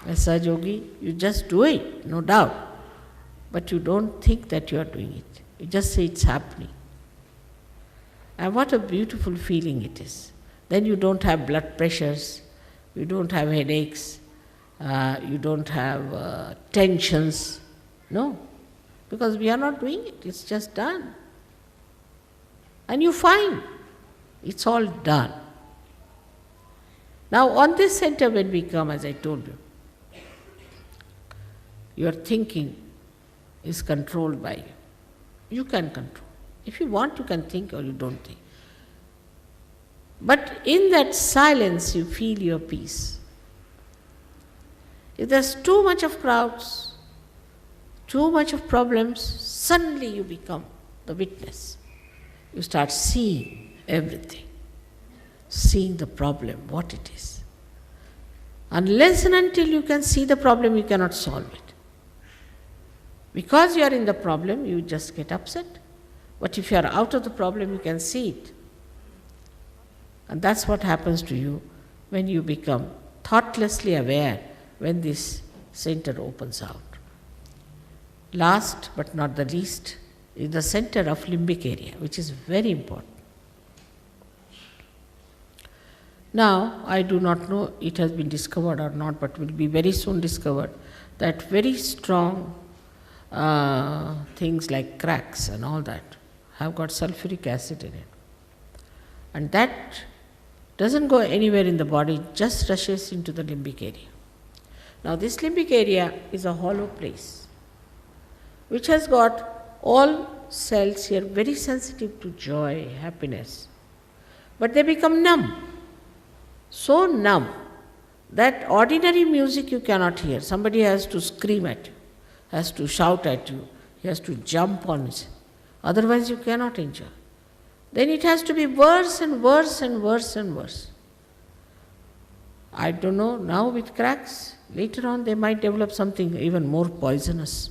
Speaker 1: a Sahaja Yogi, you just do it, no doubt. But you don't think that you are doing it. You just say it's happening. And what a beautiful feeling it is. Then you don't have blood pressures, you don't have headaches, you don't have tensions. No, because we are not doing it, it's just done. And you find it's all done. Now on this center when we come, as I told you, your thinking is controlled by you. You can control. If you want, you can think or you don't think. But in that silence, you feel your peace. If there's too much of crowds, too much of problems, suddenly you become the witness. You start seeing everything, seeing the problem, what it is. Unless and until you can see the problem, you cannot solve it. Because you are in the problem, you just get upset. But if you are out of the problem, you can see it. And that's what happens to you when you become thoughtlessly aware when this center opens out. Last but not the least is the center of limbic area, which is very important. Now, I do not know it has been discovered or not, but will be very soon discovered that very strong things like cracks and all that have got sulfuric acid in it. And that doesn't go anywhere in the body, just rushes into the limbic area. Now, this limbic area is a hollow place, which has got all cells here very sensitive to joy, happiness, but they become numb. So numb that ordinary music you cannot hear. Somebody has to scream at you, has to shout at you, he has to jump on it. Otherwise you cannot enjoy. Then it has to be worse and worse and worse and worse. I don't know, now with cracks, later on they might develop something even more poisonous.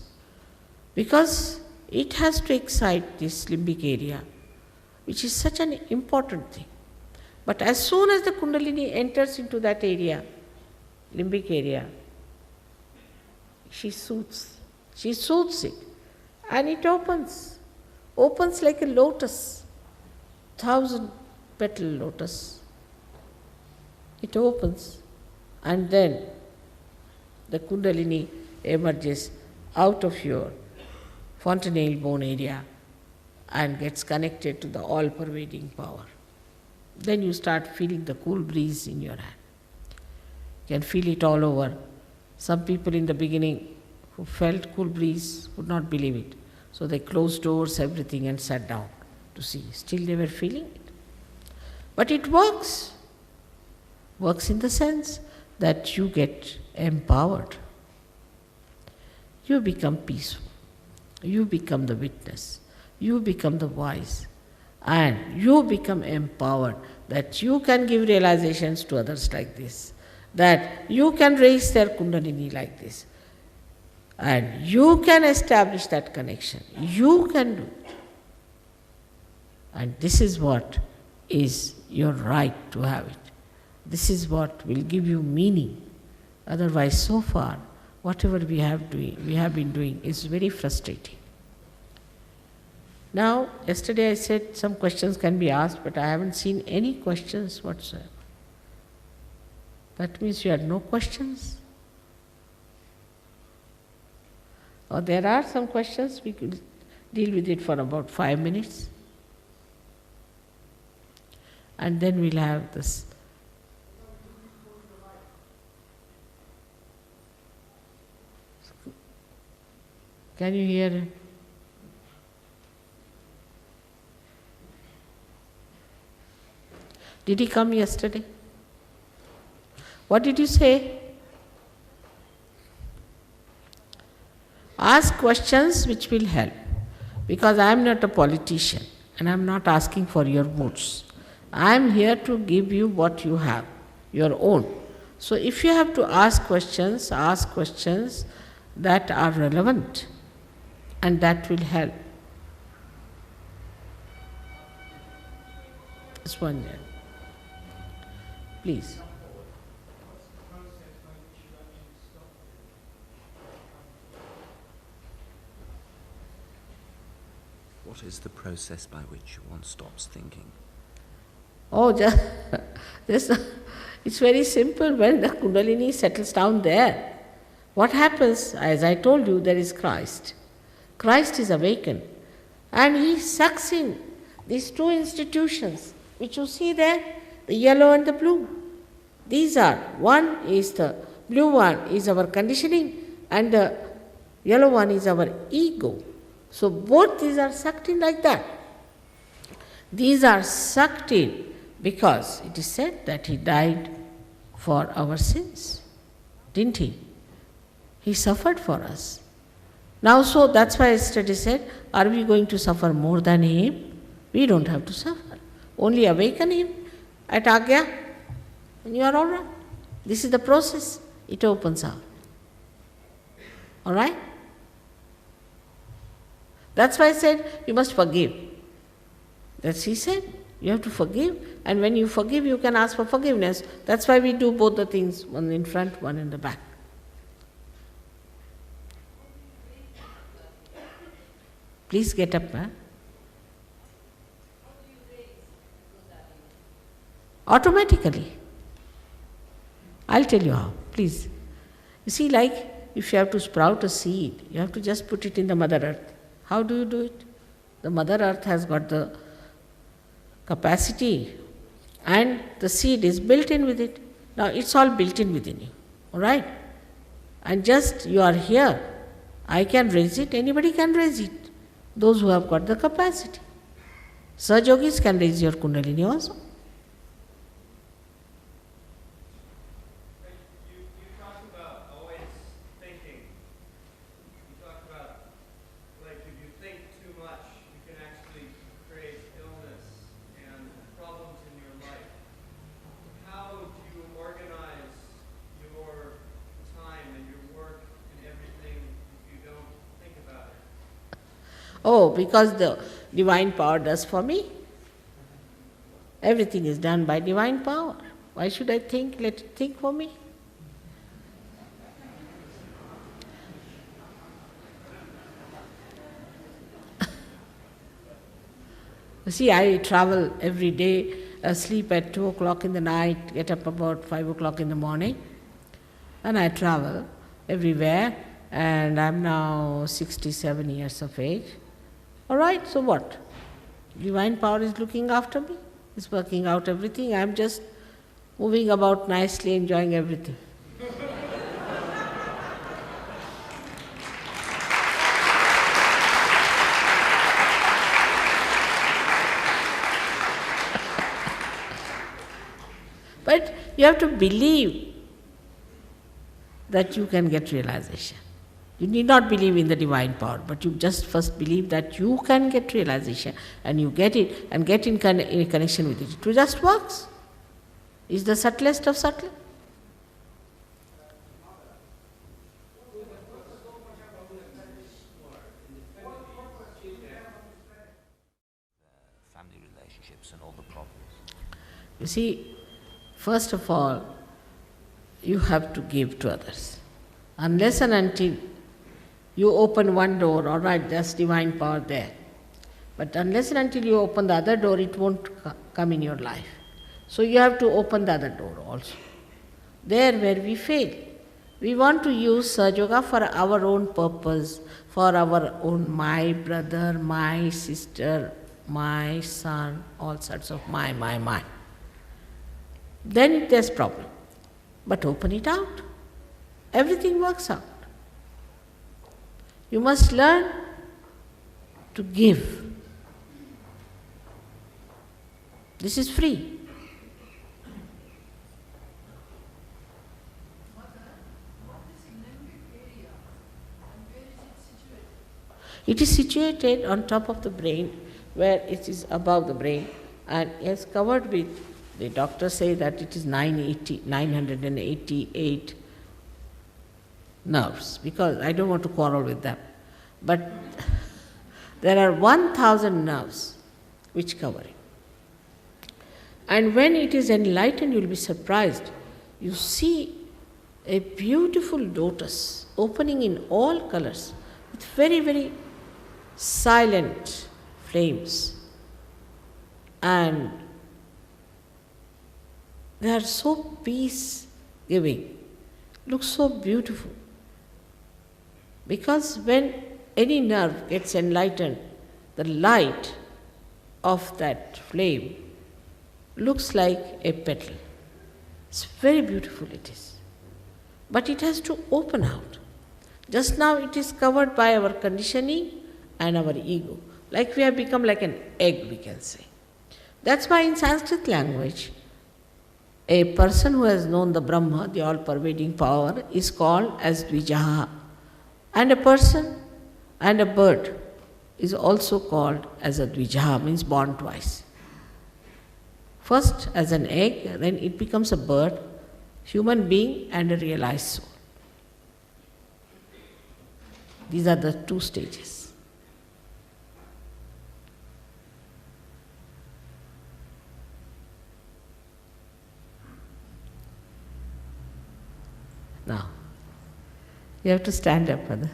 Speaker 1: Because it has to excite this limbic area, which is such an important thing. But as soon as the Kundalini enters into that area, limbic area, she soothes it, and it opens like a lotus, 1,000-petal lotus. It opens, and then the Kundalini emerges out of your fontanelle bone area and gets connected to the all-pervading power. Then you start feeling the cool breeze in your hand. You can feel it all over. Some people in the beginning who felt cool breeze would not believe it. So they closed doors, everything, and sat down to see. Still they were feeling it. But it works. Works in the sense that you get empowered. You become peaceful. You become the witness. You become the wise. And you become empowered that you can give realizations to others like this, that you can raise their Kundalini like this, and you can establish that connection. You can do it. And this is what is your right to have it. This is what will give you meaning. Otherwise, so far, whatever we have been doing is very frustrating. Now, yesterday I said some questions can be asked, but I haven't seen any questions whatsoever. That means you had no questions? Or there are some questions, we could deal with it for about 5 minutes. And then we'll have this. Can you hear? Did he come yesterday? What did you say? Ask questions which will help. Because I am not a politician and I am not asking for your votes. I am here to give you what you have, your own. So if you have to ask questions that are relevant and that will help. This one there. Please.
Speaker 5: What is the process by which one stops thinking?
Speaker 1: Oh, it's very simple. When the Kundalini settles down there, what happens? As I told you, there is Christ. Christ is awakened and he sucks in these two institutions which you see there, the yellow and the blue. These are, one is the blue one is our conditioning and the yellow one is our ego. So both these are sucked in like that. These are sucked in because it is said that he died for our sins, didn't he? He suffered for us. Now so that's why yesterday said, are we going to suffer more than him? We don't have to suffer. Only awaken him at Agya and you are all right. This is the process, it opens out. All right? That's why I said you must forgive. That's he said. You have to forgive, and when you forgive, you can ask for forgiveness. That's why we do both the things, one in front, one in the back. Please get up, huh? Automatically. I'll tell you how, please. You see, like if you have to sprout a seed, you have to just put it in the Mother Earth. How do you do it? The Mother Earth has got the capacity and the seed is built in with it. Now it's all built in within you, all right? And just you are here, I can raise it, anybody can raise it. Those who have got the capacity. Saj yogis can raise your Kundalini also. Oh, because the divine power does for me. Everything is done by divine power. Why should I think? Let it think for me. You see, I travel every day, sleep at 2 o'clock in the night, get up about 5 o'clock in the morning, and I travel everywhere, and I'm now 67 years of age. All right, so what? Divine power is looking after me, is working out everything. I'm just moving about nicely, enjoying everything. But you have to believe that you can get realization. You need not believe in the divine power, but you just first believe that you can get realization, and you get it and get in connection with it. It just works. It's the subtlest of subtle.
Speaker 5: Family relationships and all the problems.
Speaker 1: You see, first of all, you have to give to others. Unless and until you open one door, all right, there's divine power there. But unless and until you open the other door, it won't come in your life. So you have to open the other door also. There where we fail. We want to use Sahaja Yoga for our own purpose, for our own, my brother, my sister, my son, all sorts of my. Then there's problem. But open it out. Everything works out. You must learn to give. This is free. It is situated on top of the brain, where it is above the brain, and is covered with, the doctors say that it is 988 nerves, because I don't want to quarrel with them. But there are 1,000 nerves which cover it. And when it is enlightened, you will be surprised. You see a beautiful lotus opening in all colors with very, very silent flames. And they are so peace-giving, look so beautiful. Because when any nerve gets enlightened, the light of that flame looks like a petal. It's very beautiful it is. But it has to open out. Just now it is covered by our conditioning and our ego. Like we have become like an egg, we can say. That's why in Sanskrit language, a person who has known the Brahma, the all-pervading power, is called as Dvijaha. And a person and a bird is also called as a Dvijaha, means born twice. First as an egg, then it becomes a bird, human being and a realized soul. These are the two stages. Now, you have to stand up, Mother.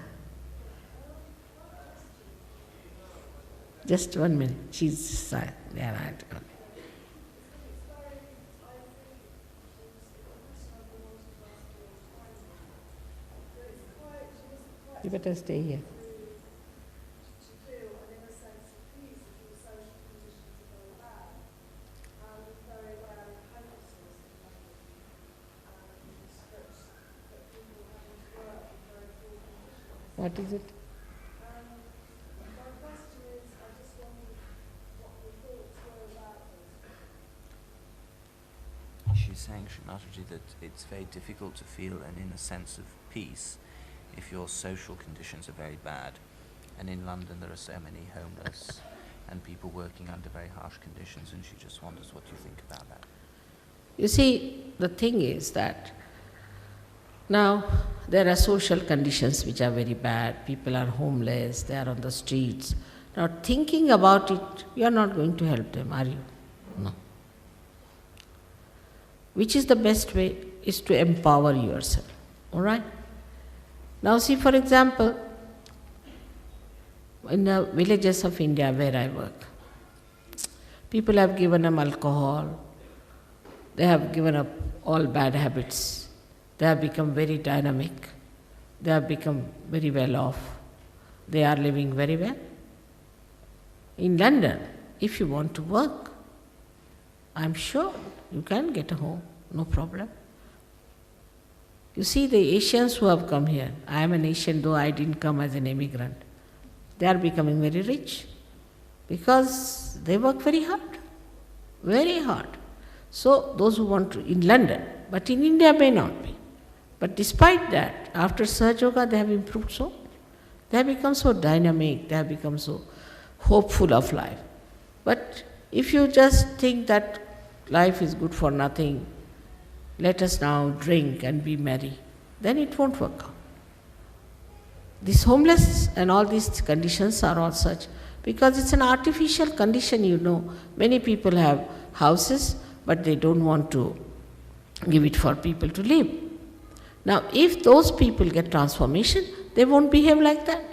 Speaker 1: Just 1 minute. She's silent. Yeah, you better stay here. What is it?
Speaker 5: She's saying, Shri Mataji, that it's very difficult to feel an inner sense of peace if your social conditions are very bad. And in London there are so many homeless and people working under very harsh conditions, and she just wonders what you think about that.
Speaker 1: You see, the thing is that now there are social conditions which are very bad. People are homeless, they are on the streets. Now thinking about it, you are not going to help them, are you? No. Which is the best way is to empower yourself, all right? Now see, for example, in the villages of India where I work, people have given up alcohol, they have given up all bad habits, they have become very dynamic, they have become very well off, they are living very well. In London, if you want to work, I'm sure you can get a home, no problem. You see, the Asians who have come here, I am an Asian though I didn't come as an immigrant, they are becoming very rich because they work very hard, very hard. So those who want to, in London, but in India may not be. But despite that, after Sahaja Yoga, they have improved so much. They have become so dynamic, they have become so hopeful of life. But if you just think that life is good for nothing, let us now drink and be merry, then it won't work out. This homeless and all these conditions are all such because it's an artificial condition, you know. Many people have houses, but they don't want to give it for people to live. Now, if those people get transformation, they won't behave like that.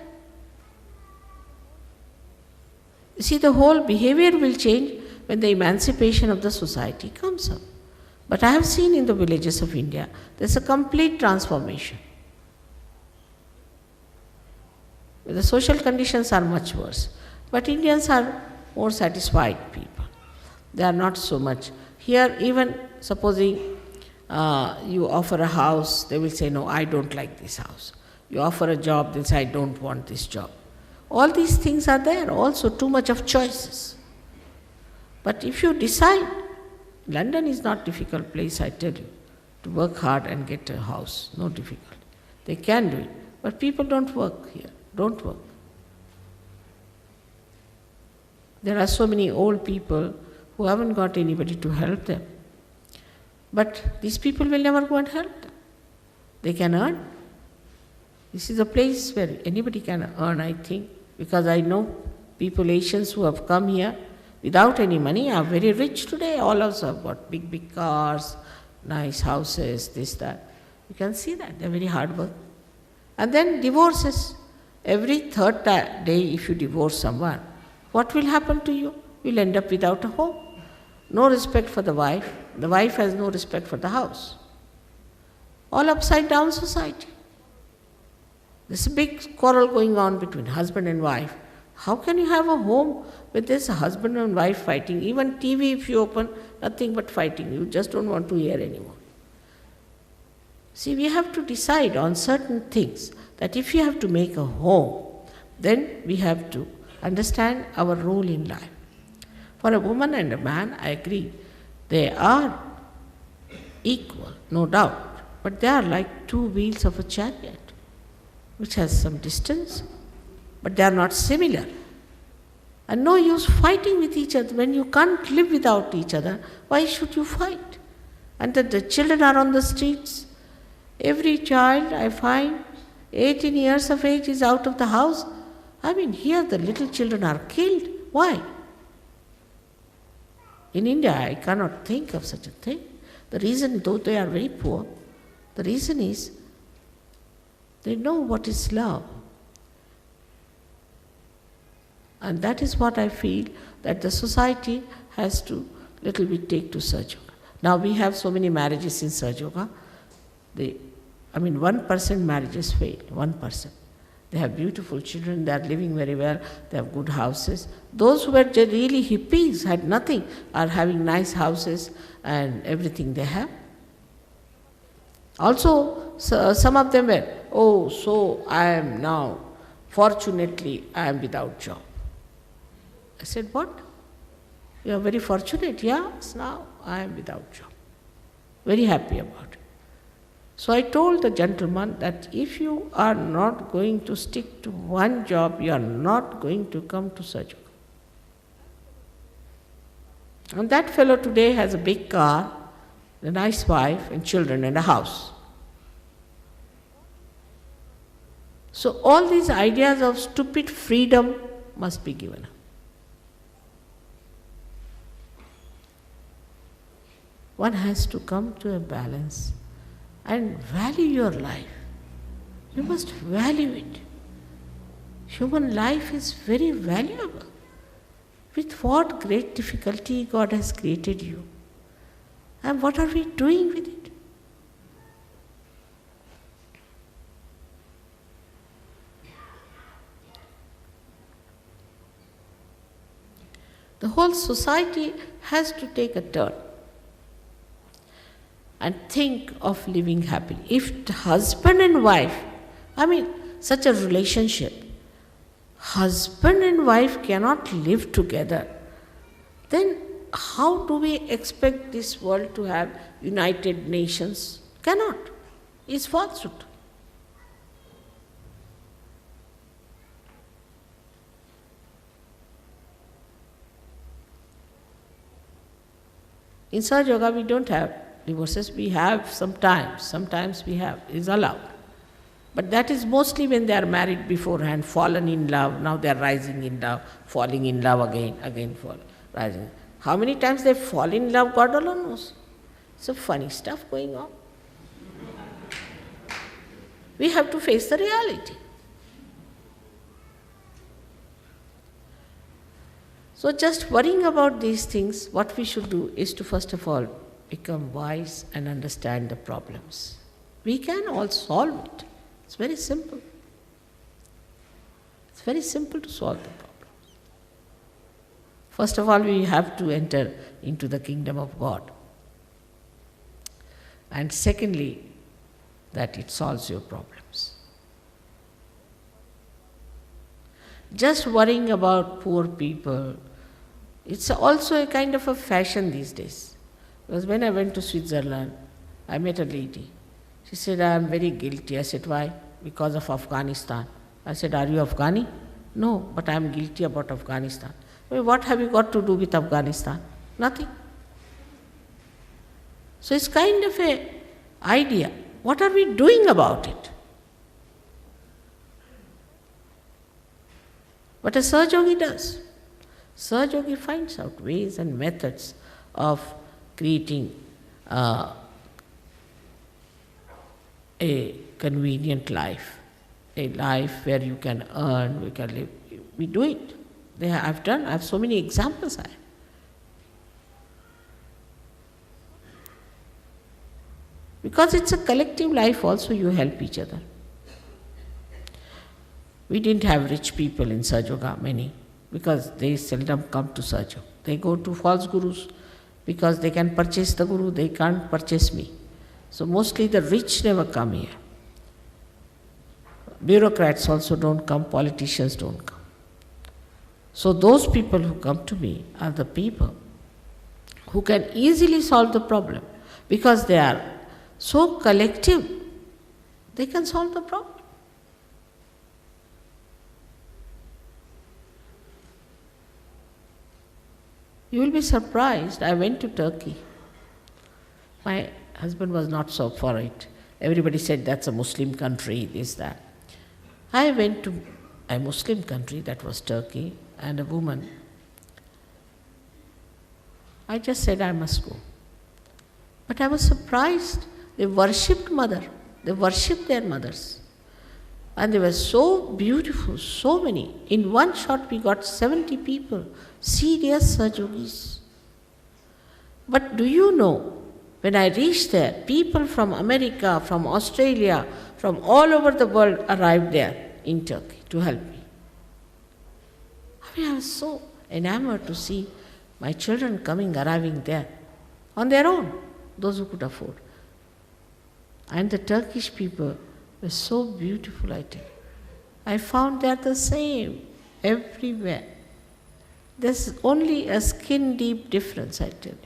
Speaker 1: You see, the whole behavior will change when the emancipation of the society comes up. But I have seen in the villages of India, there's a complete transformation. The social conditions are much worse. But Indians are more satisfied people. They are not so much. Here, even supposing you offer a house, they will say, no, I don't like this house. You offer a job, they'll say, I don't want this job. All these things are there, also too much of choices. But if you decide, London is not a difficult place, I tell you, to work hard and get a house, no difficulty. They can do it, but people don't work here, don't work. There are so many old people who haven't got anybody to help them. But these people will never go and help them. They can earn. This is a place where anybody can earn, I think, because I know people, Asians who have come here without any money are very rich today. All of us have got big, big cars, nice houses, this, that. You can see that, they're very hard work. And then divorces. Every third day if you divorce someone, what will happen to you? You'll end up without a home. No respect for the wife has no respect for the house. All upside down society. There's a big quarrel going on between husband and wife. How can you have a home with this husband and wife fighting? Even TV if you open, nothing but fighting. You just don't want to hear anymore. See, we have to decide on certain things that if you have to make a home, then we have to understand our role in life. For a woman and a man, I agree, they are equal, no doubt, but they are like two wheels of a chariot, which has some distance, but they are not similar. And no use fighting with each other. When you can't live without each other, why should you fight? And the children are on the streets. Every child I find 18 years of age is out of the house. I mean, here the little children are killed. Why? In India, I cannot think of such a thing. The reason, though they are very poor, the reason is they know what is love. And that is what I feel that the society has to little bit take to Sahaja Yoga. Now we have so many marriages in Sahaja Yoga. 1% marriages fail, 1%. They have beautiful children, they are living very well, they have good houses. Those who were really hippies, had nothing, are having nice houses and everything they have. Also, some of them were, so I am now, fortunately, I am without job. I said, what? You are very fortunate, yes, now I am without job. Very happy about it. So I told the gentleman that if you are not going to stick to one job, you are not going to come to Sahaja Yoga. And that fellow today has a big car, a nice wife and children and a house. So all these ideas of stupid freedom must be given up. One has to come to a balance and value your life. You must value it. Human life is very valuable. With what great difficulty God has created you. And what are we doing with it? The whole society has to take a turn and think of living happily. If husband and wife, such a relationship, husband and wife cannot live together, then how do we expect this world to have United Nations? Cannot. It's falsehood. In Sahaja Yoga we don't have divorces, we have sometimes we have, is allowed. But that is mostly when they are married beforehand, fallen in love, now they are rising in love, falling in love again rising. How many times they fall in love, God alone knows. It's a funny stuff going on. We have to face the reality. So just worrying about these things, what we should do is to first of all become wise and understand the problems. We can all solve it. It's very simple. It's very simple to solve the problems. First of all, we have to enter into the kingdom of God. And secondly, that it solves your problems. Just worrying about poor people, it's also a kind of a fashion these days. Because when I went to Switzerland, I met a lady. She said, I am very guilty. I said, why? Because of Afghanistan. I said, are you Afghani? No, but I am guilty about Afghanistan. Well, what have you got to do with Afghanistan? Nothing. So it's kind of an idea. What are we doing about it? What a Sahaja Yogi does. Sahaja Yogi finds out ways and methods of creating a convenient life, a life where you can earn, we can live. We do it. I have so many examples. Because it's a collective life also, you help each other. We didn't have rich people in Sahaja Yoga, many, because they seldom come to Sahaja Yoga. They go to false gurus because they can purchase the guru, they can't purchase me. So mostly the rich never come here. Bureaucrats also don't come, politicians don't come. So those people who come to me are the people who can easily solve the problem because they are so collective, they can solve the problem. You will be surprised. I went to Turkey My husband was not so for it. Everybody said that's a Muslim country, this, that. I went to a Muslim country, that was Turkey, and a woman. I just said I must go. But I was surprised. They worshipped mother. They worshipped their mothers. And they were so beautiful, so many. In one shot we got 70 people, serious Sahajogis. But do you know, when I reached there, people from America, from Australia, from all over the world arrived there in Turkey to help me. I was so enamored to see my children arriving there on their own, those who could afford. And the Turkish people were so beautiful, I tell you. I found they're the same everywhere. There's only a skin deep difference, I tell you.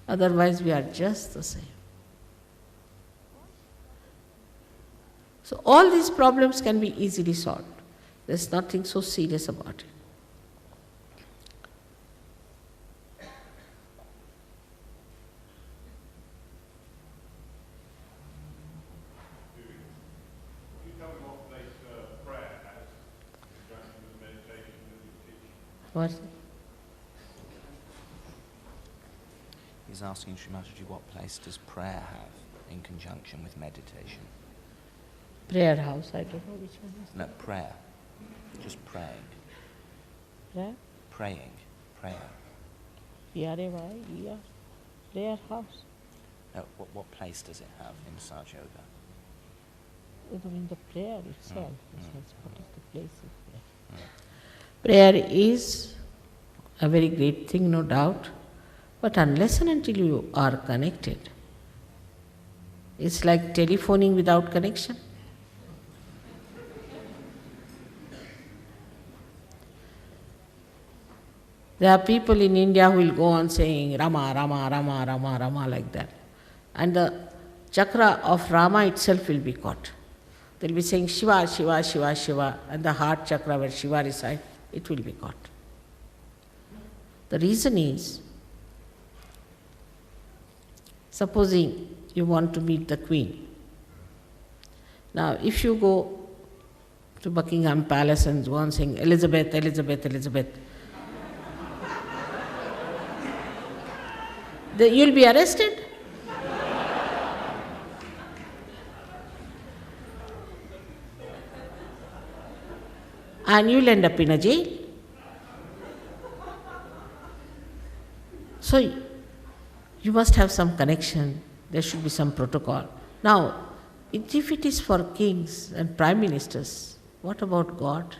Speaker 1: Otherwise, we are just the same. So all these problems can be easily solved. There's nothing so serious about it. What?
Speaker 5: He's asking Sri Mataji, what place does prayer have in conjunction with meditation?
Speaker 1: Prayer house, I don't know which one is.
Speaker 5: No, prayer. Just praying.
Speaker 1: Prayer?
Speaker 5: Praying. Prayer.
Speaker 1: P-R-A-Y-E-R. Prayer house.
Speaker 5: No, what place does it have in Sahaja Yoga?
Speaker 1: I mean the prayer itself. What is the place of prayer? Prayer is a very great thing, no doubt. But unless and until you are connected, it's like telephoning without connection. There are people in India who will go on saying Rama, Rama, Rama, Rama, Rama like that. And the chakra of Rama itself will be caught. They'll be saying Shiva, Shiva, Shiva, Shiva, and the heart chakra where Shiva resides, it will be caught. The reason is, supposing you want to meet the Queen. Now, if you go to Buckingham Palace and go on saying Elizabeth, Elizabeth, Elizabeth, you'll be arrested. And you'll end up in a jail. So, you must have some connection, there should be some protocol. Now, if it is for kings and prime ministers, what about God?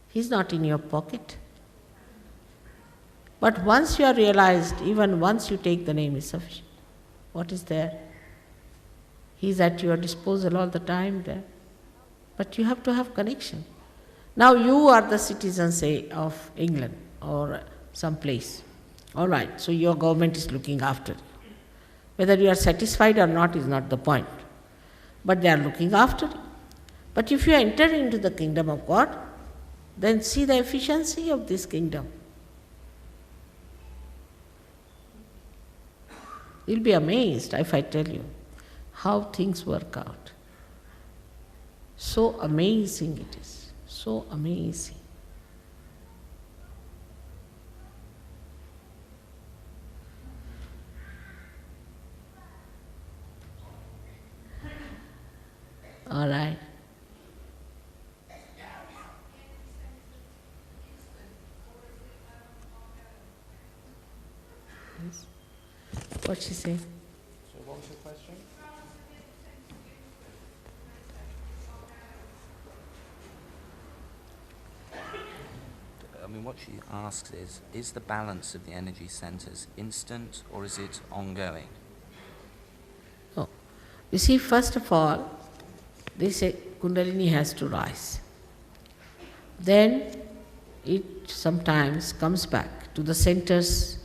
Speaker 1: He's not in your pocket. But once you are realized, even once you take the name is sufficient. What is there? He's at your disposal all the time there. But you have to have connection. Now you are the citizen, say, of England or some place. All right, so your government is looking after you. Whether you are satisfied or not is not the point. But they are looking after you. But if you enter into the kingdom of God, then see the efficiency of this kingdom. You'll be amazed if I tell you how things work out. So amazing it is, so amazing. All right. Yes. What she say?
Speaker 2: So what was your question?
Speaker 5: I mean, what she asks is the balance of the energy centers instant or is it ongoing?
Speaker 1: Oh. You see, first of all, they say Kundalini has to rise. Then it sometimes comes back to the centers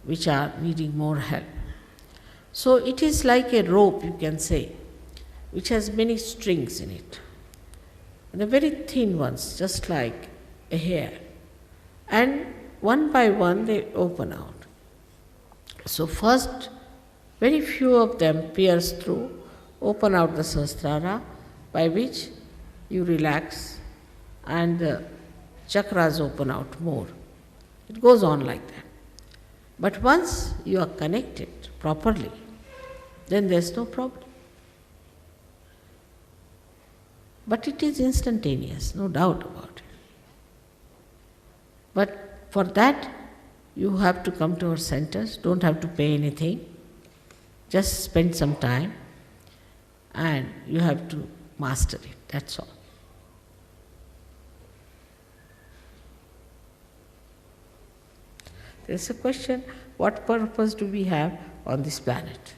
Speaker 1: which are needing more help. So it is like a rope, you can say, which has many strings in it. And the very thin ones, just like a hair. And one by one they open out. So first, very few of them pierce through, open out the Sahasrara, by which you relax and the chakras open out more. It goes on like that. But once you are connected properly, then there's no problem. But it is instantaneous, no doubt about it. But for that, you have to come to our centers, don't have to pay anything, just spend some time and you have to master it, that's all. There's a question, what purpose do we have on this planet?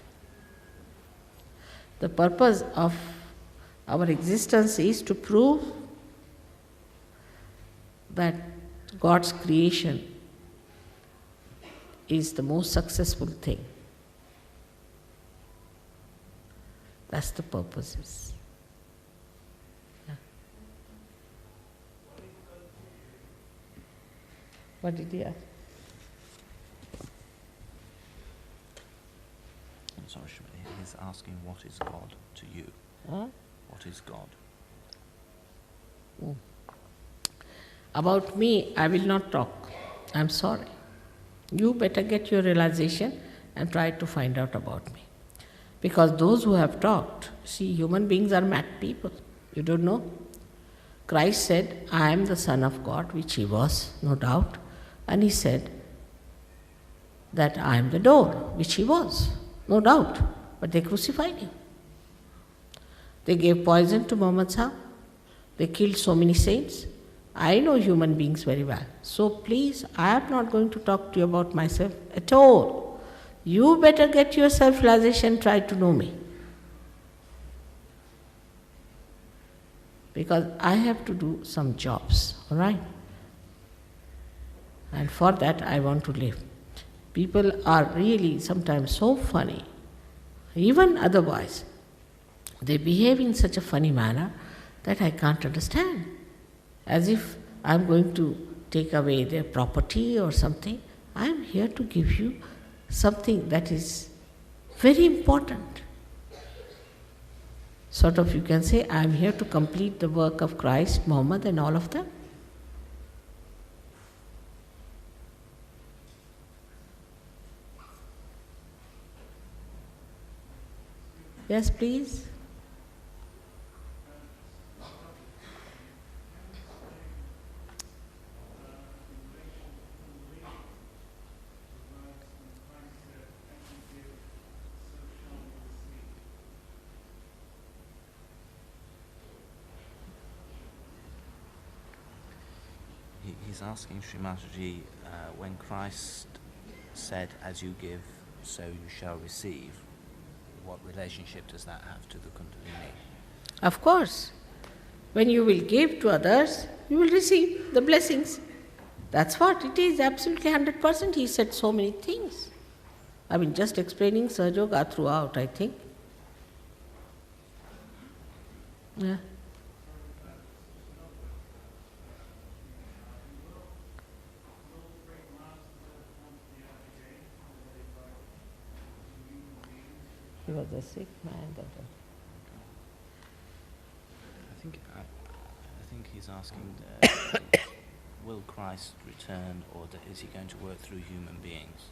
Speaker 1: The purpose of our existence is to prove that God's creation is the most successful thing. That's the purpose. Yeah. What did he ask?
Speaker 5: I'm sorry, Srimati, he's asking what is God to you?
Speaker 1: Huh?
Speaker 5: What is God?
Speaker 1: About me, I will not talk. I'm sorry. You better get your realization and try to find out about me. Because those who have talked, see, human beings are mad people. You don't know? Christ said, I am the Son of God, which he was, no doubt. And he said that I am the door, which he was, no doubt. But they crucified him. They gave poison to Muhammad Sahib. They killed so many saints. I know human beings very well. So please, I am not going to talk to you about myself at all. You better get your self-realization, try to know me. Because I have to do some jobs, all right? And for that I want to live. People are really sometimes so funny, even otherwise. They behave in such a funny manner that I can't understand. As if I'm going to take away their property or something. I'm here to give you something that is very important. Sort of you can say, I'm here to complete the work of Christ, Muhammad and all of them. Yes, please.
Speaker 5: He's asking Srimataji, when Christ said, as you give, so you shall receive, what relationship does that have to the Kundalini?
Speaker 1: Of course. When you will give to others, you will receive the blessings. That's what it is, absolutely 100%. He said so many things. I mean, just explaining Sahaja Yoga throughout, I think. Yeah. He was a sick man.
Speaker 5: I think he's asking, will Christ return, or is he going to work through human beings?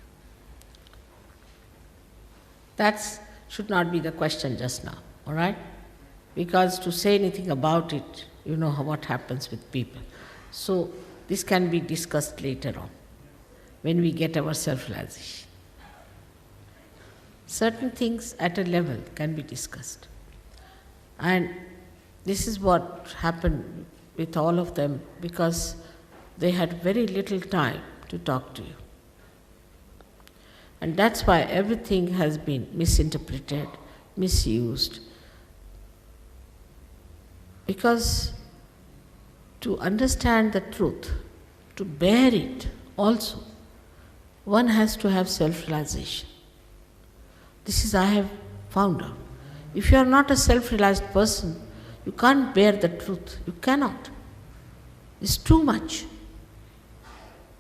Speaker 1: That should not be the question just now, all right? Because to say anything about it, you know what happens with people. So this can be discussed later on, when we get our self-realization. Certain things at a level can be discussed. And this is what happened with all of them, because they had very little time to talk to you. And that's why everything has been misinterpreted, misused. Because to understand the truth, to bear it also, one has to have self-realization. This is I have found out. If you are not a self-realized person, you can't bear the truth. You cannot. It's too much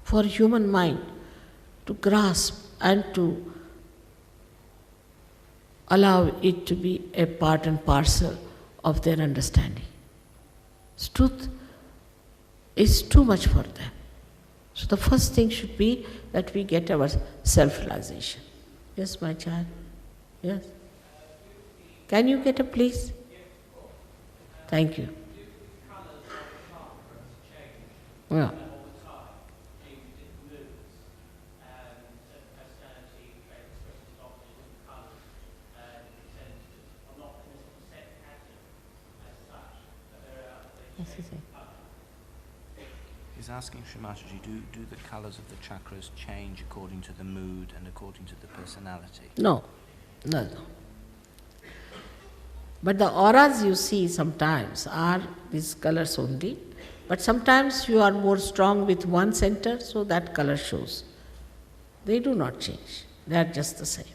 Speaker 1: for human mind to grasp and to allow it to be a part and parcel of their understanding. Truth is too much for them. So the first thing should be that we get our self-realization. Yes, my child? Yes? Can you get a please? Thank you. Yeah.
Speaker 5: He's asking Shri do the colours of the chakras change according to the mood and according to the personality?
Speaker 1: No. But the auras you see sometimes are these colors only. But sometimes you are more strong with one center, so that color shows. They do not change. They are just the same.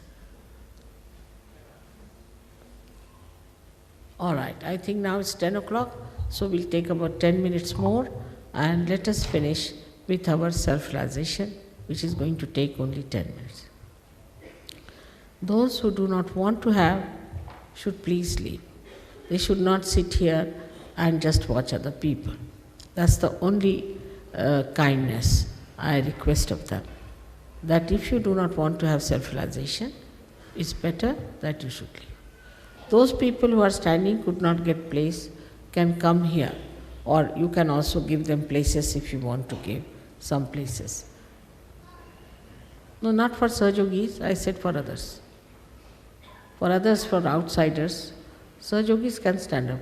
Speaker 1: All right, I think now it's 10 o'clock, so we'll take about 10 minutes more and let us finish with our self-realization, which is going to take only 10 minutes. Those who do not want to have should please leave. They should not sit here and just watch other people. That's the only kindness I request of them. That if you do not want to have self-realization, it's better that you should leave. Those people who are standing could not get place can come here, or you can also give them places if you want to give some places. No, not for Sahajogis, I said for others. For others, for outsiders, Sahajogis can stand up.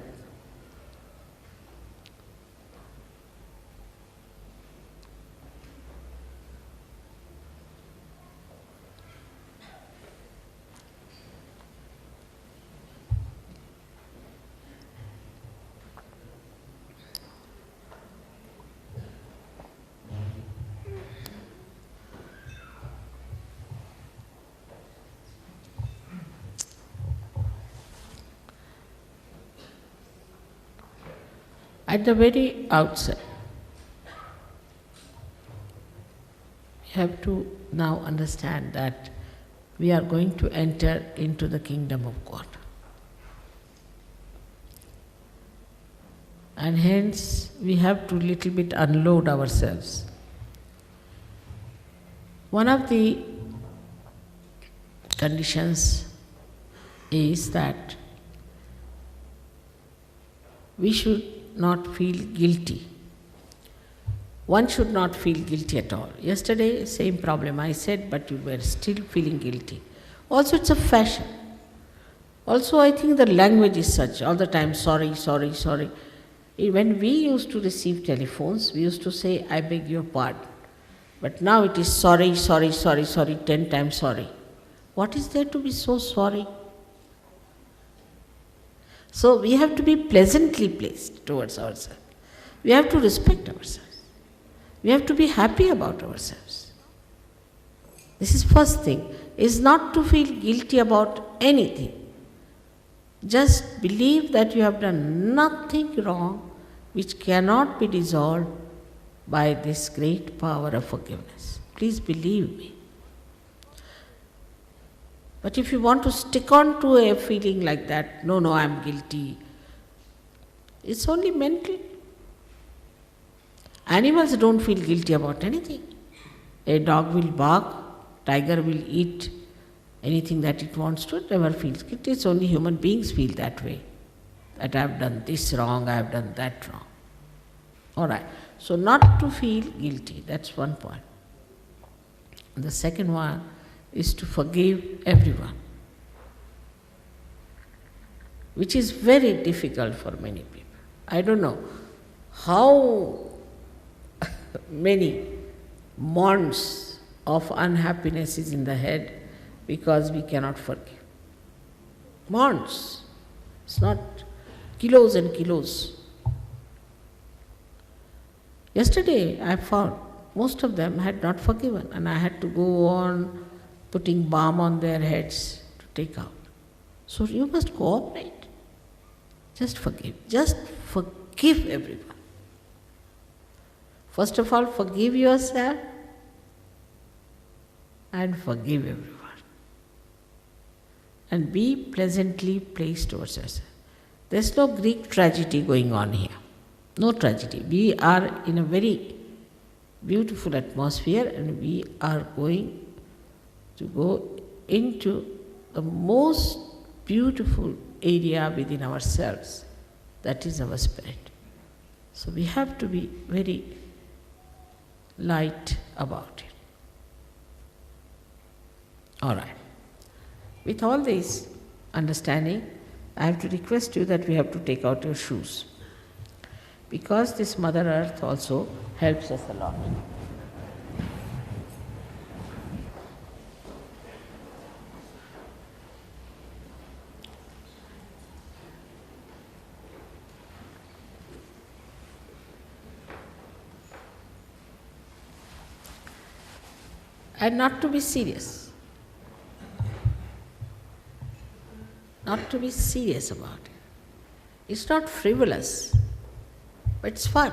Speaker 1: At the very outset, we have to now understand that we are going to enter into the kingdom of God. And hence, we have to little bit unload ourselves. One of the conditions is that we should not feel guilty. One should not feel guilty at all. Yesterday, same problem I said, but you were still feeling guilty. Also, it's a fashion. Also, I think the language is such, all the time, sorry, sorry, sorry. When we used to receive telephones, we used to say, I beg your pardon. But now it is sorry, sorry, sorry, sorry, 10 times sorry. What is there to be so sorry? So we have to be pleasantly placed towards ourselves. We have to respect ourselves. We have to be happy about ourselves. This is first thing, is not to feel guilty about anything. Just believe that you have done nothing wrong which cannot be dissolved by this great power of forgiveness. Please believe me. But if you want to stick on to a feeling like that, no, I am guilty, it's only mental. Animals don't feel guilty about anything. A dog will bark, tiger will eat anything that it wants to, it never feels guilty. It's only human beings feel that way, that I have done this wrong, I have done that wrong. All right, so not to feel guilty, that's one point. And the second one is to forgive everyone, which is very difficult for many people. I don't know how many months of unhappiness is in the head because we cannot forgive. Months, it's not kilos and kilos. Yesterday I found most of them had not forgiven, and I had to go on putting balm on their heads to take out. So you must cooperate. Just forgive. Just forgive everyone. First of all, forgive yourself and forgive everyone. and be pleasantly placed towards yourself. There's no Greek tragedy going on here. No tragedy. We are in a very beautiful atmosphere and we are going to go into the most beautiful area within ourselves, that is our spirit. So we have to be very light about it. All right. With all this understanding, I have to request you that we have to take out your shoes, because this Mother Earth also helps us a lot. And not to be serious. Not to be serious about it. It's not frivolous, but it's fun.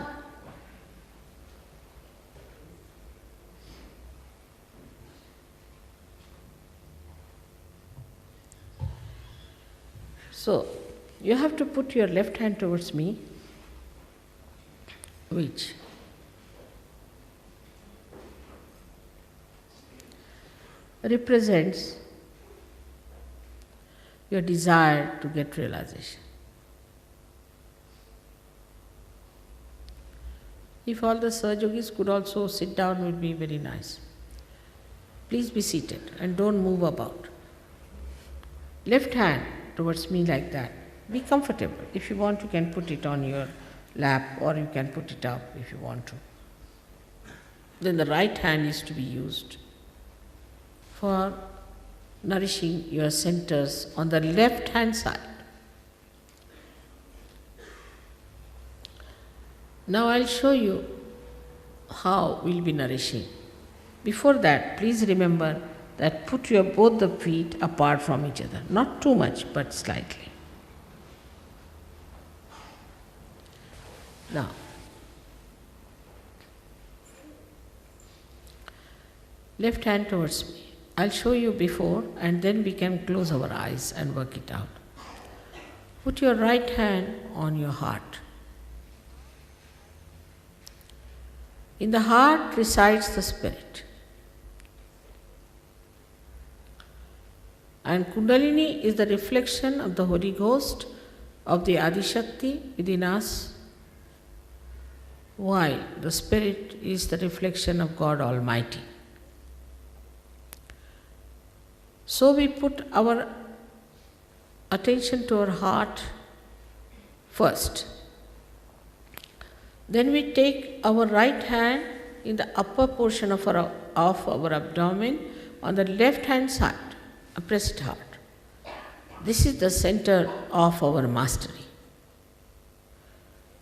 Speaker 1: So, you have to put your left hand towards me, which represents your desire to get realization. If all the Sahajogis could also sit down, it would be very nice. Please be seated and don't move about. Left hand towards me like that. Be comfortable. If you want, you can put it on your lap or you can put it up if you want to. Then the right hand is to be used for nourishing your centers on the left hand side. Now I'll show you how we'll be nourishing. Before that, please remember that put your both the feet apart from each other. Not too much, but slightly. Now, left hand towards me. I'll show you before and then we can close our eyes and work it out. Put your right hand on your heart. In the heart resides the spirit. And Kundalini is the reflection of the Holy Ghost, of the Adi Shakti within us, while the spirit is the reflection of God Almighty. So we put our attention to our heart first. Then we take our right hand in the upper portion of our abdomen on the left hand side, press it hard. This is the center of our mastery.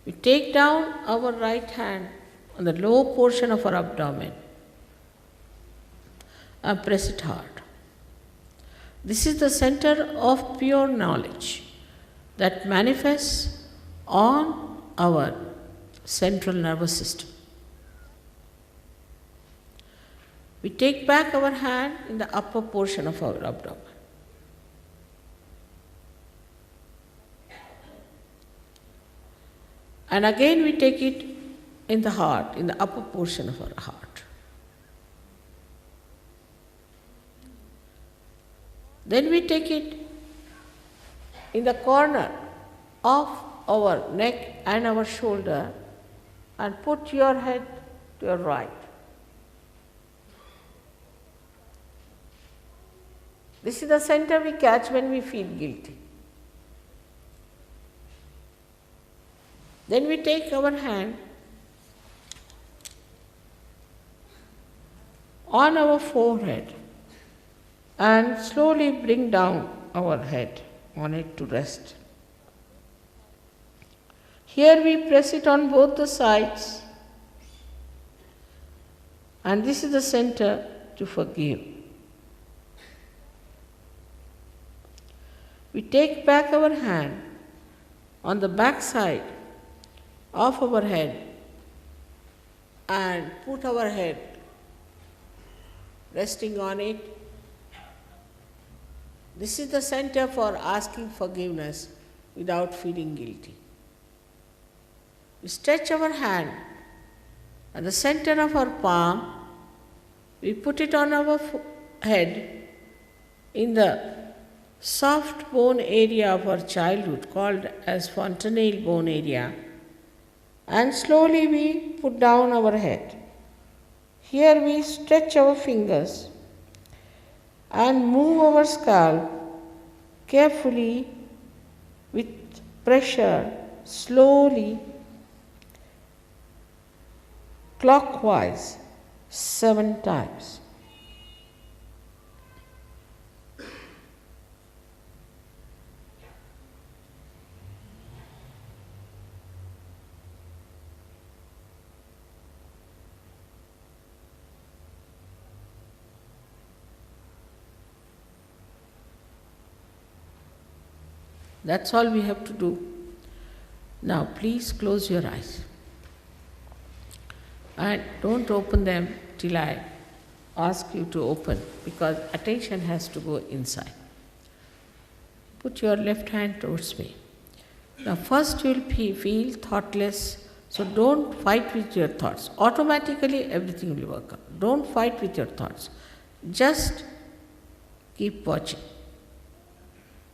Speaker 1: We take down our right hand on the low portion of our abdomen and press it hard. This is the center of pure knowledge that manifests on our central nervous system. We take back our hand in the upper portion of our abdomen. And again we take it in the heart, in the upper portion of our heart. Then we take it in the corner of our neck and our shoulder and put your head to your right. This is the center we catch when we feel guilty. Then we take our hand on our forehead and slowly bring down our head on it to rest. Here we press it on both the sides, and this is the center to forgive. We take back our hand on the back side of our head and put our head resting on it. This is the center for asking forgiveness without feeling guilty. We stretch our hand at the center of our palm, we put it on our head in the soft bone area of our childhood called as fontanelle bone area, and slowly we put down our head. Here we stretch our fingers and move our scalp carefully with pressure slowly clockwise 7 times. That's all we have to do. Now please close your eyes and don't open them till I ask you to open, because attention has to go inside. Put your left hand towards me. Now first you will feel thoughtless, so don't fight with your thoughts. Automatically everything will work out. Don't fight with your thoughts. Just keep watching.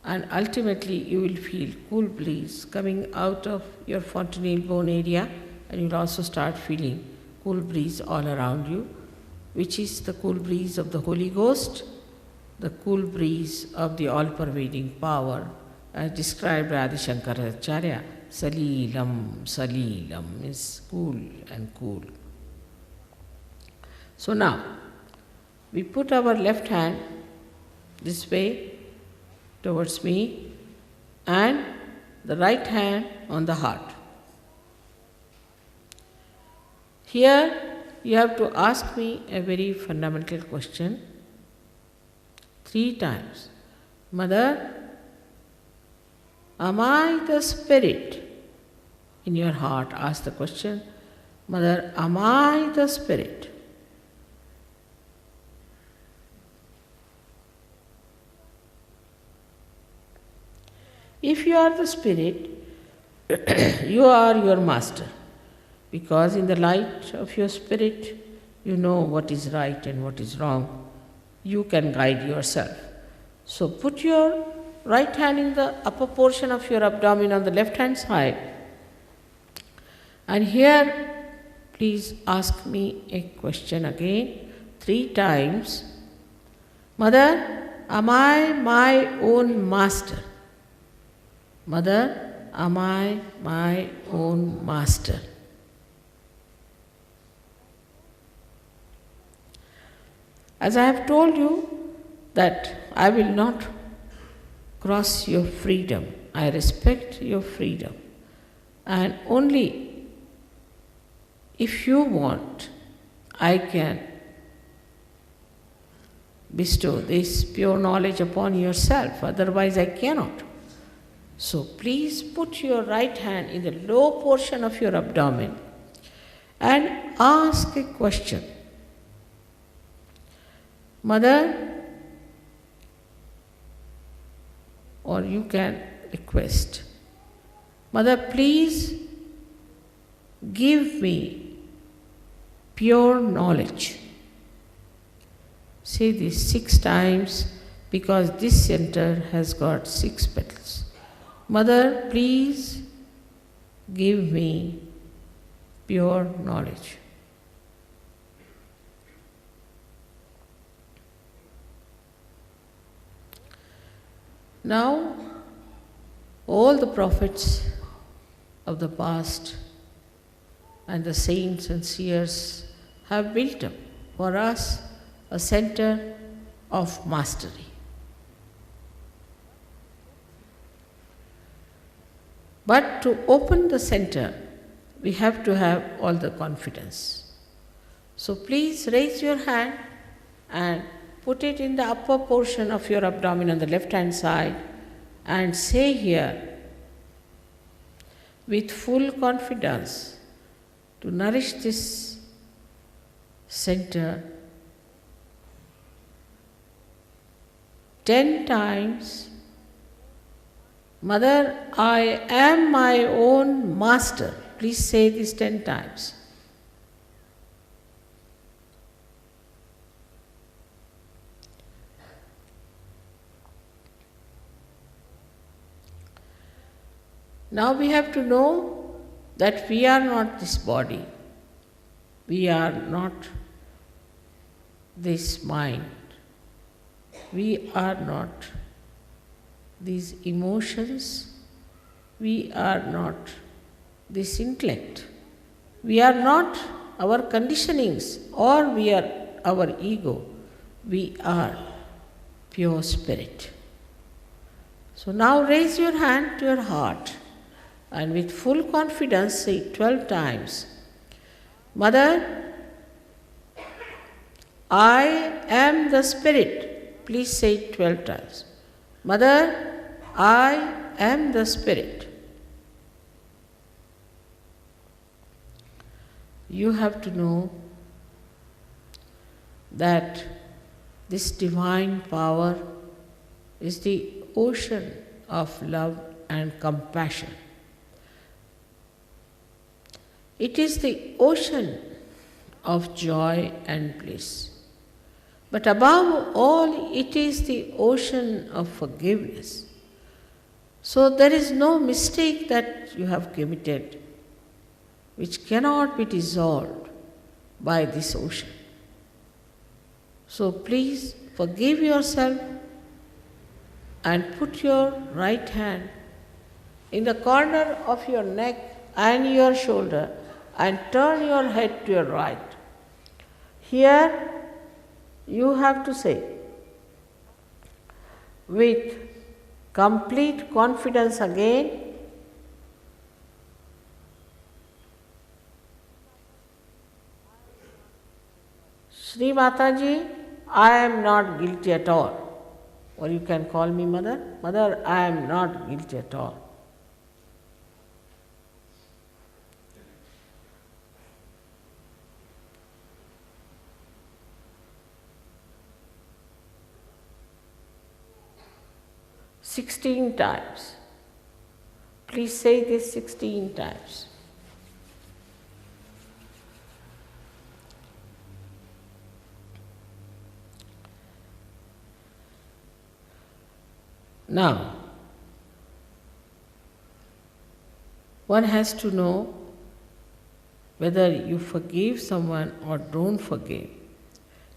Speaker 1: And ultimately you will feel cool breeze coming out of your fontanelle bone area, and you will also start feeling cool breeze all around you, which is the cool breeze of the Holy Ghost, the cool breeze of the all-pervading power, as described by Adi Shankaracharya. Salilam, Salilam is cool and cool. So now, we put our left hand this way towards me and the right hand on the heart. Here you have to ask me a very fundamental question 3 times. Mother, am I the spirit? In your heart ask the question, Mother, am I the spirit? If you are the spirit, you are your master, because in the light of your spirit, you know what is right and what is wrong. You can guide yourself. So put your right hand in the upper portion of your abdomen on the left hand side, and here please ask me a question again 3 times. Mother, am I my own master? Mother, am I my own master? As I have told you that I will not cross your freedom. I respect your freedom. And only if you want, I can bestow this pure knowledge upon yourself. Otherwise, I cannot. So please put your right hand in the low portion of your abdomen and ask a question. Mother, or you can request, Mother, please give me pure knowledge. Say this 6 times, because this center has got 6 petals. Mother, please give me pure knowledge. Now, all the prophets of the past and the saints and seers have built up for us a center of mastery. But to open the center, we have to have all the confidence. So please raise your hand and put it in the upper portion of your abdomen on the left hand side and say here with full confidence to nourish this center. 10 times, Mother, I am my own master. Please say this 10 times. Now we have to know that we are not this body. We are not this mind. We are not these emotions. We are not this intellect. We are not our conditionings or we are our ego. We are pure spirit. So now raise your hand to your heart and with full confidence say 12 times, Mother, I am the Spirit. Please say it 12 times. Mother, I am the Spirit. You have to know that this divine power is the ocean of love and compassion. It is the ocean of joy and bliss. But above all, it is the ocean of forgiveness. So there is no mistake that you have committed which cannot be dissolved by this ocean. So please forgive yourself and put your right hand in the corner of your neck and your shoulder and turn your head to your right. Here you have to say with complete confidence again, Shri Mataji, I am not guilty at all. Or you can call me Mother. Mother, I am not guilty at all. "16 times. Please say this 16 times. Now, one has to know whether you forgive someone or don't forgive.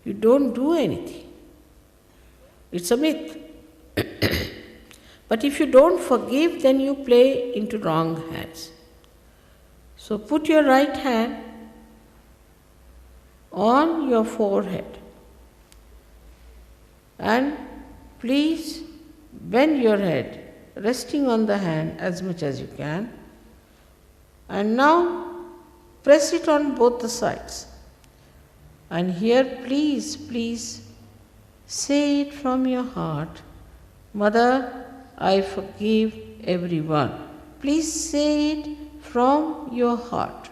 Speaker 1: You don't do anything. It's a myth. But if you don't forgive, then you play into wrong hands. So put your right hand on your forehead and please bend your head, resting on the hand as much as you can. And now press it on both the sides. And here please say it from your heart, Mother, I forgive everyone. Please say it from your heart.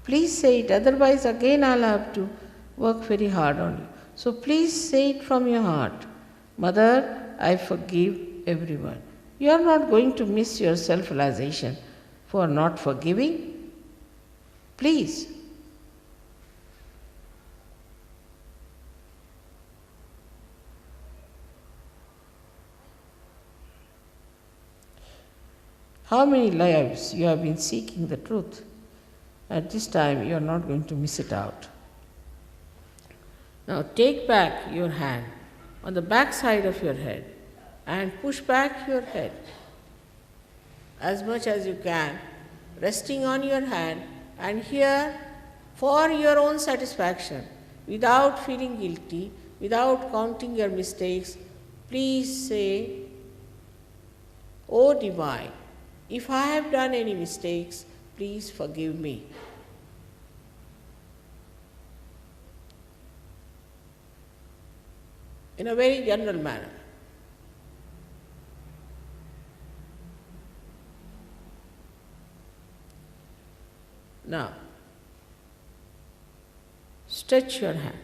Speaker 1: Please say it, otherwise again I'll have to work very hard on you. So please say it from your heart. Mother, I forgive everyone. You are not going to miss your self-realization for not forgiving. Please. How many lives you have been seeking the truth? At this time, you are not going to miss it out. Now take back your hand on the back side of your head and push back your head as much as you can, resting on your hand, and here, for your own satisfaction, without feeling guilty, without counting your mistakes, please say, O Divine, if I have done any mistakes, please forgive me. In a very general manner. Now, stretch your hand.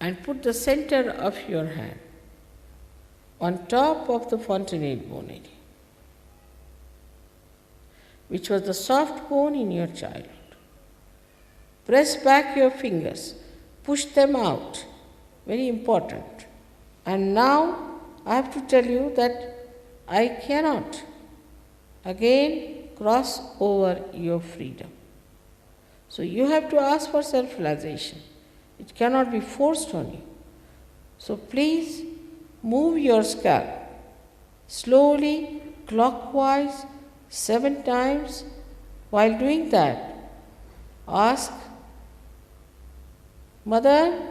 Speaker 1: and put the center of your hand on top of the fontanelle bone area, which was the soft bone in your childhood. Press back your fingers, push them out, very important. And now I have to tell you that I cannot again cross over your freedom. So you have to ask for self-realization. It cannot be forced on you. So please move your scalp slowly, clockwise, 7 times. While doing that, ask, Mother,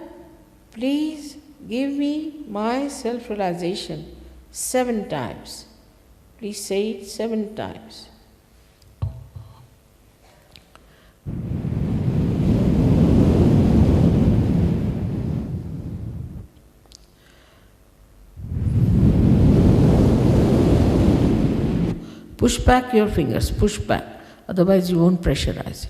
Speaker 1: please give me my self-realization 7 times. Please say it 7 times. Push back your fingers, push back, otherwise you won't pressurize it.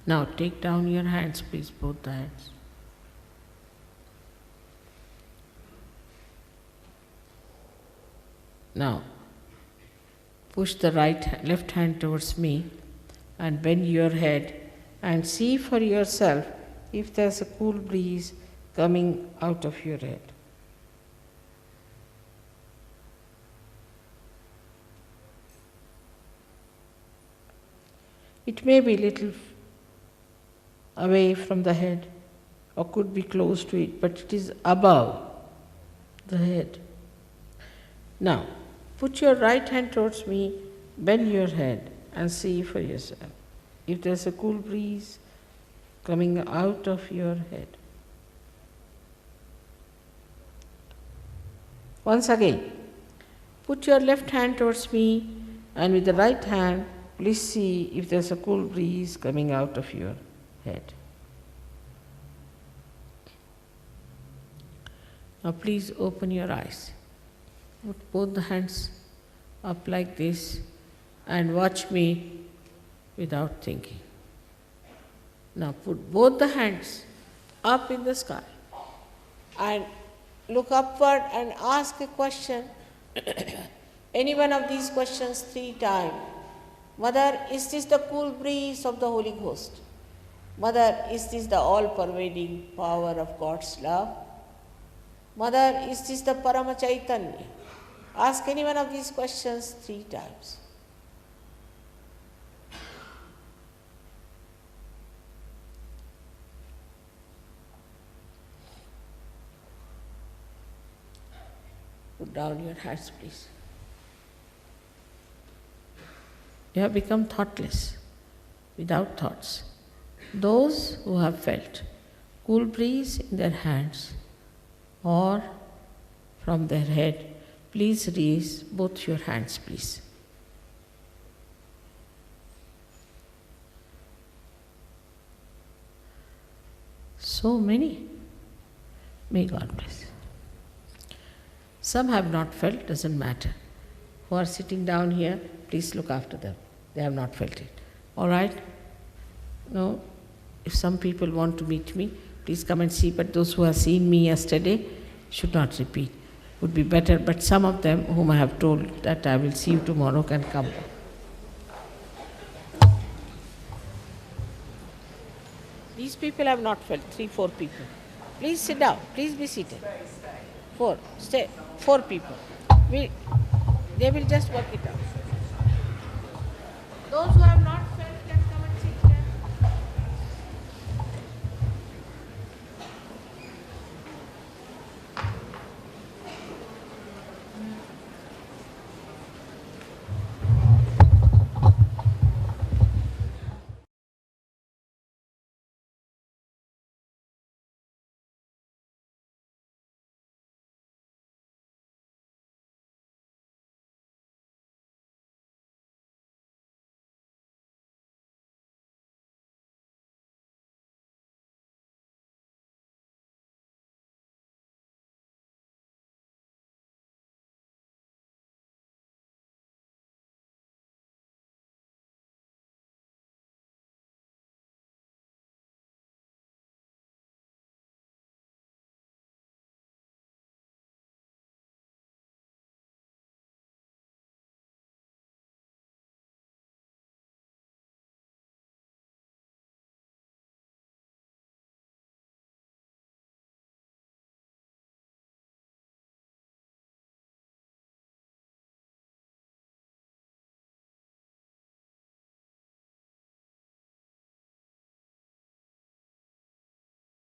Speaker 1: Now take down your hands, please, both the hands. Now push the left hand towards me and bend your head and see for yourself if there's a cool breeze coming out of your head. It may be little away from the head or could be close to it, but it is above the head. Now, put your right hand towards me, bend your head and see for yourself if there's a cool breeze coming out of your head. Once again, put your left hand towards me and with the right hand, please see if there's a cool breeze coming out of your head. Now please open your eyes. Put both the hands up like this and watch me without thinking. Now put both the hands up in the sky and look upward and ask a question, any one of these questions 3 times. Mother, is this the cool breeze of the Holy Ghost? Mother, is this the all-pervading power of God's love? Mother, is this the Parama Chaitanya? Ask any one of these questions 3 times. Put down your hands, please. You have become thoughtless, without thoughts. Those who have felt cool breeze in their hands or from their head, please raise both your hands, please. So many. May God bless. Some have not felt, doesn't matter. Who are sitting down here, please look after them. They have not felt it. All right? No? If some people want to meet me, please come and see. But those who have seen me yesterday should not repeat. Would be better. But some of them whom I have told that I will see you tomorrow can come. These people have not felt, 3, 4 people. Please sit down. Please be seated. 4. Stay. 4 people. They will just work it out. Those who have